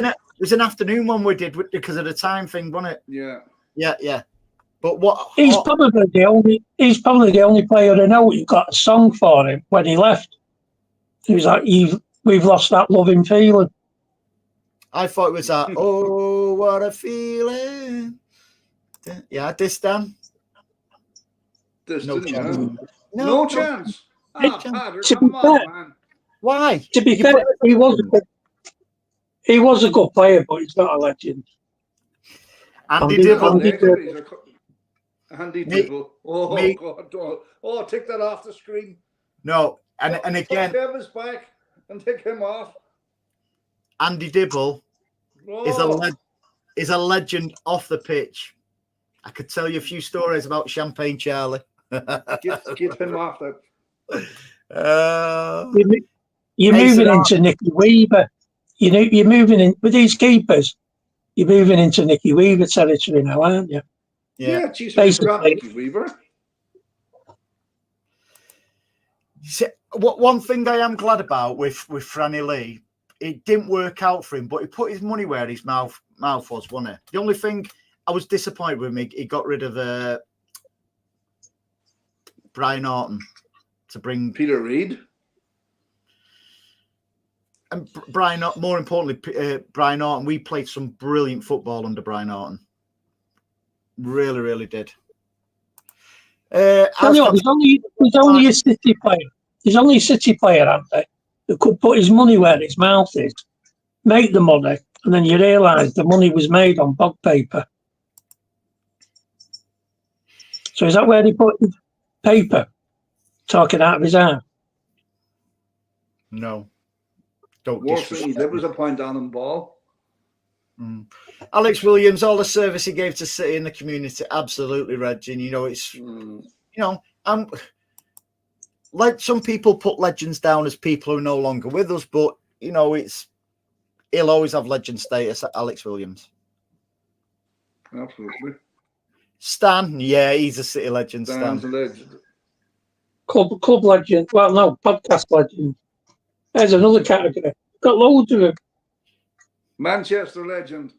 an afternoon one we did because of the time thing, wasn't it? Yeah. But what? He's probably the only player I know who got a song for him when he left. He was like, "We've lost that loving feeling." I thought it was that. Oh, what a feeling! Yeah, this Dan. No chance. No chance. Come on, man. Why? To be fair, he was a good player, but he's not a legend. Andy Dibble. Andy Dibble. Oh, God. Oh, take that off the screen. No, and again. Take Kevin's back and take him off. Andy Dibble is a legend off the pitch. I could tell you a few stories about Champagne Charlie. Get him off that. You're moving into Nicky Weaver. You're moving in with these keepers. You're moving into Nicky Weaver territory now, aren't you? Yeah, geez, basically. Nicky Weaver. One thing I am glad about with Franny Lee, it didn't work out for him, but he put his money where his mouth was, wasn't it? The only thing I was disappointed with him, he got rid of Brian Orton to bring Peter Reid. And Brian, more importantly, Brian Orton. We played some brilliant football under Brian Orton. Really, really did. Tell you what, there's only a City player. There's only a City player out there who could put his money where his mouth is, make the money, and then you realise the money was made on bog paper. So is that where he put his paper? Talking out of his arm? No. Don't there was a point down on ball. Alex Williams, all the service he gave to City in the community, absolutely, Regin. Like some people put legends down as people who are no longer with us, but he'll always have legend status. Alex Williams, absolutely. Stan, yeah, he's a City legend. Stan's a legend. Club legend. Well, no, podcast legend. There's another category. Got loads of them. Manchester legend.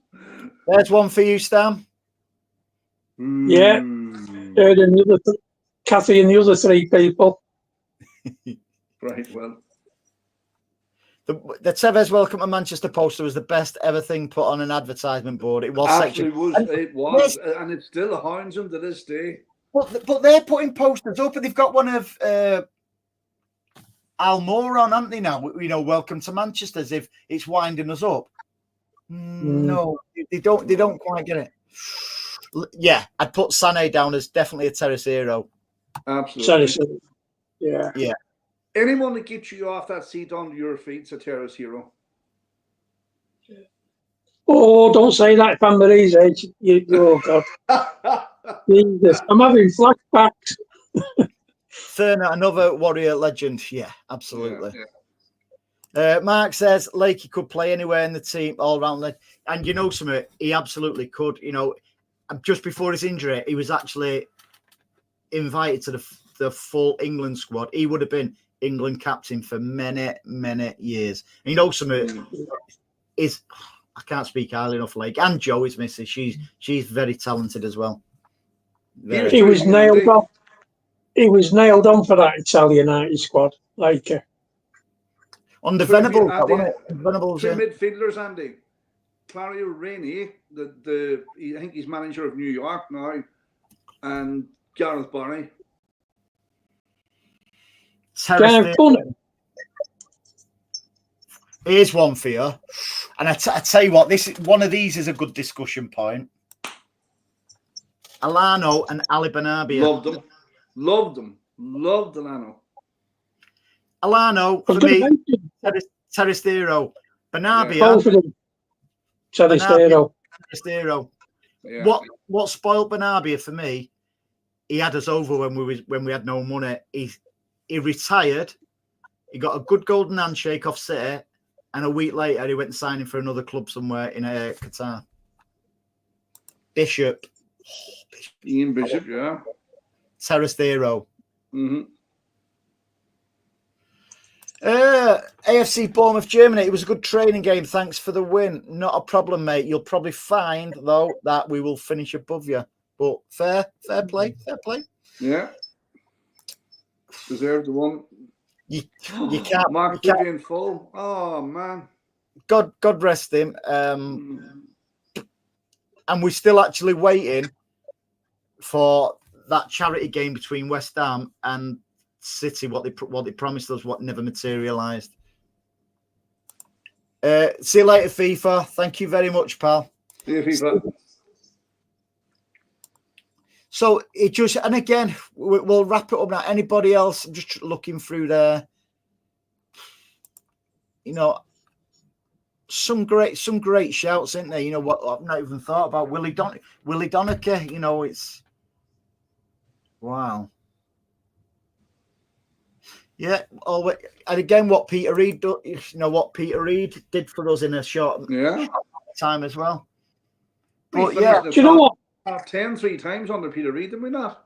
There's one for you, Stan. Yeah. Kathy and the other 3 people. Right, well. The Tevez Welcome to Manchester poster was the best ever thing put on an advertisement board. It was it was, and it still haunts them to this day. But they're putting posters up, and they've got one of Al Moore on, haven't they now? Welcome to Manchester, as if it's winding us up. No, they don't quite get it. Yeah, I'd put Sané down as definitely a terrace hero. Absolutely. Yeah. Anyone that gets you off that seat onto your feet's a terrace hero. Oh, don't say that if I'm Marie's age. Oh, God. Jesus, I'm having flashbacks. Thurner, another Warrior legend. Yeah, absolutely. Yeah. Mark says Lakey could play anywhere in the team, all round. And something, he absolutely could. Just before his injury, he was actually invited to the full England squad. He would have been England captain for many, many years. And something is, I can't speak highly enough. And Jo is missing. She's very talented as well. He was nailed on. He was nailed on for that Italian United squad. On the Venables, two midfielders, Andy. Clario Rainey, I think he's manager of New York now, and Gareth Barry. Terrace. Here's one for you. And I tell you what, one of these is a good discussion point. Alano and Ali Benabia. Loved them. Loved Alano. Alano, for me, Terrestero. Benabia. Both of them. Terrestero. Yeah. What spoiled Benabia for me, he had us over when we had no money. He retired. He got a good golden handshake off City. And a week later, he went signing for another club somewhere in Qatar. Bishop. Ian Bishop, yeah. Terrestero. Mm-hmm. AFC Bournemouth, Germany. It was a good training game. Thanks for the win. Not a problem, mate. You'll probably find, though, that we will finish above you. But fair play. Yeah. Deserved the one. You can't. Mark Vivian full. Oh man. God rest him. And we're still actually waiting for that charity game between West Ham and City. What they promised us, what never materialised. See you later, FIFA. Thank you very much, pal. See you, FIFA. So it just, and again, we'll wrap it up now. Anybody else? I'm just looking through there. You know, some great shouts, isn't there? You know what I've not even thought about. Willie Doniker. You know, it's wow. Yeah. Oh, and again, what Peter Reid did for us in a short time as well. But yeah, do you know what? Half 10 3 times under Peter Reid, did we not?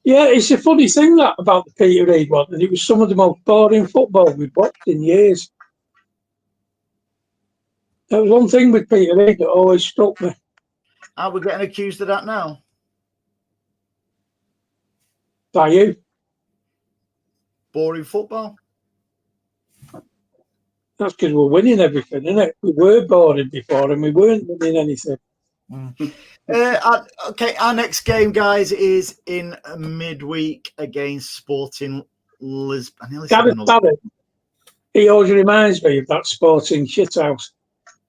Yeah, it's a funny thing that about the Peter Reid one, and it was some of the most boring football we've watched in years. There was one thing with Peter Reid that always struck me. Are we getting accused of that now? By you? Boring football? That's because we're winning everything, isn't it? We were boring before and we weren't winning anything. Okay, our next game, guys, is in midweek against Sporting Lisbon. Gareth Barrett, he always reminds me of that Sporting shithouse.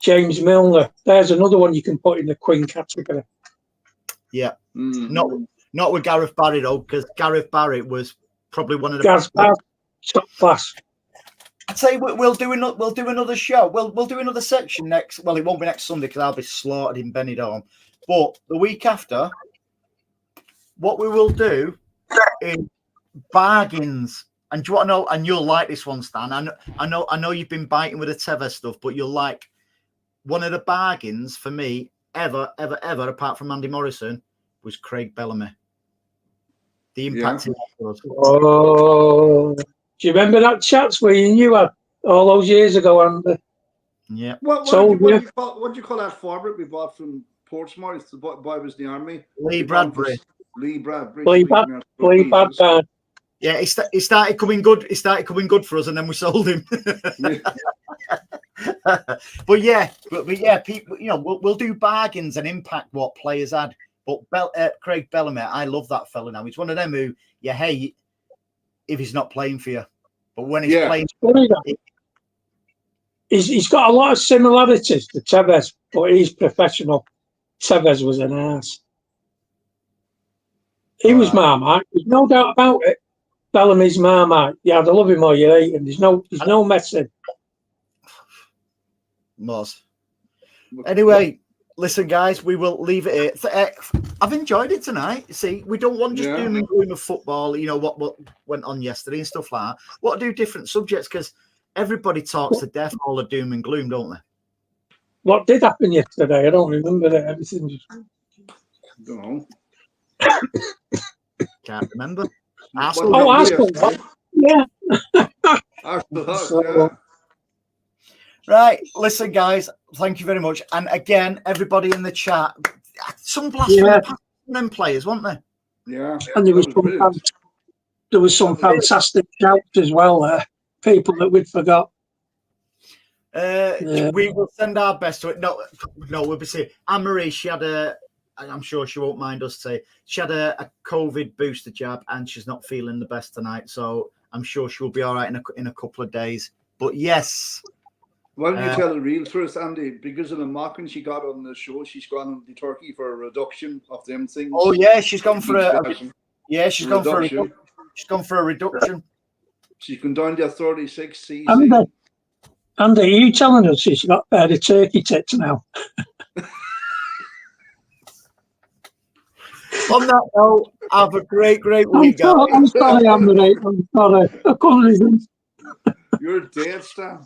James Milner. There's another one you can put in the Queen category. Yeah, not with Gareth Barrett though, because Gareth Barrett was probably one of the Gareth Barrett, top class. I'd say we'll do another show. We'll do another section next. Well, it won't be next Sunday because I'll be slaughtered in Benidorm. But the week after, what we will do is bargains. And do you want to know? And you'll like this one, Stan. I know you've been biting with the Tevez stuff, but you'll like one of the bargains for me ever, apart from Andy Morrison, was Craig Bellamy. The impact he had for us. Oh. Do you remember that chats where you had all those years ago, Andy? Yeah. What do you call that forward we bought from Portsmouth? The boy was in the army. Lee Bradbury. Lee Bradbury. Yeah, he started coming good. He started coming good for us, and then we sold him. but yeah, people. You know, we'll do bargains and impact what players had. But Craig Bellamy, I love that fella now. He's one of them who you hate if he's not playing for you, but when he's playing, he's got a lot of similarities to Tevez, but he's professional. Tevez was an ass. He was Marmite. There's no doubt about it. Bellamy's Marmite. Yeah, I love him or you hate him. There's no messing. Was anyway. Listen, guys, we will leave it here. I've enjoyed it tonight. See, we don't want just doom and gloom of football, you know, what went on yesterday and stuff like that. What do different subjects? Because everybody talks to death all the doom and gloom, don't they? What did happen yesterday? I don't remember that. Everything just... I don't know. Can't remember. Arsenal. Yeah. Arsenal. Right, listen, guys, thank you very much. And again, everybody in the chat, some them players, weren't there? Yeah. And there was some fantastic shouts as well there, people that we'd forgot. We will send our best to it. No, we'll be seeing Anne-Marie, she had a I'm sure she won't mind us saying she had a COVID booster jab and she's not feeling the best tonight. So I'm sure she'll be all right in a couple of days. But yes. Why don't you tell the real truth, Andy? Because of the mocking she got on the show, she's gone to Turkey for a reduction of them things. Oh yeah, she's gone for a reduction. She's gone for a reduction. She's gone down to 36 cc. Andy, are you telling us she's got the turkey tits now? On that note, have a great week, guys. I'm sorry, Andy. I'm sorry. I couldn't resist. You're dead, Stan.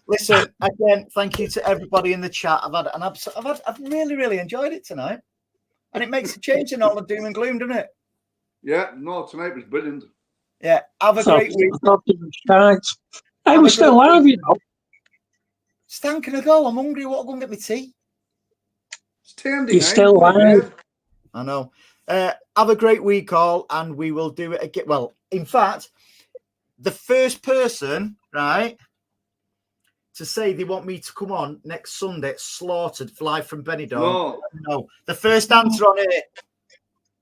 Listen, again, thank you to everybody in the chat. I've really enjoyed it tonight, and it makes a change in all the doom and gloom, doesn't it? Yeah, no, tonight was brilliant. Yeah, have a great week. Hey, we're still live, you know. Stan, can I go? I'm hungry. What? Go and get me tea. It's 10 You're still live. I know. Have a great week, all, and we will do it again. Well, in fact, the first person, right, to say they want me to come on next Sunday, slaughtered, fly from Benidorm. No. The first answer on it.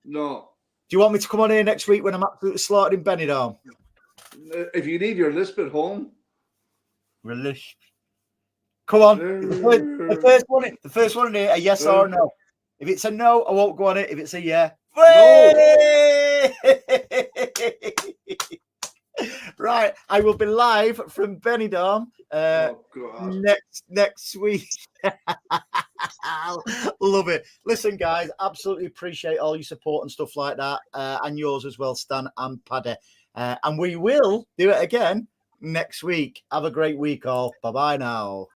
No. Do you want me to come on here next week when I'm absolutely slaughtered in Benidorm? If you leave your lisp at home. Relish. Come on. The first one in here, a yes or a no. If it's a no, I won't go on it. If it's a yeah. No. Right, I will be live from Benidorm next week. Love it. Listen, guys, absolutely appreciate all your support and stuff like that, and yours as well, Stan and Paddy. And we will do it again next week. Have a great week, all. Bye-bye now.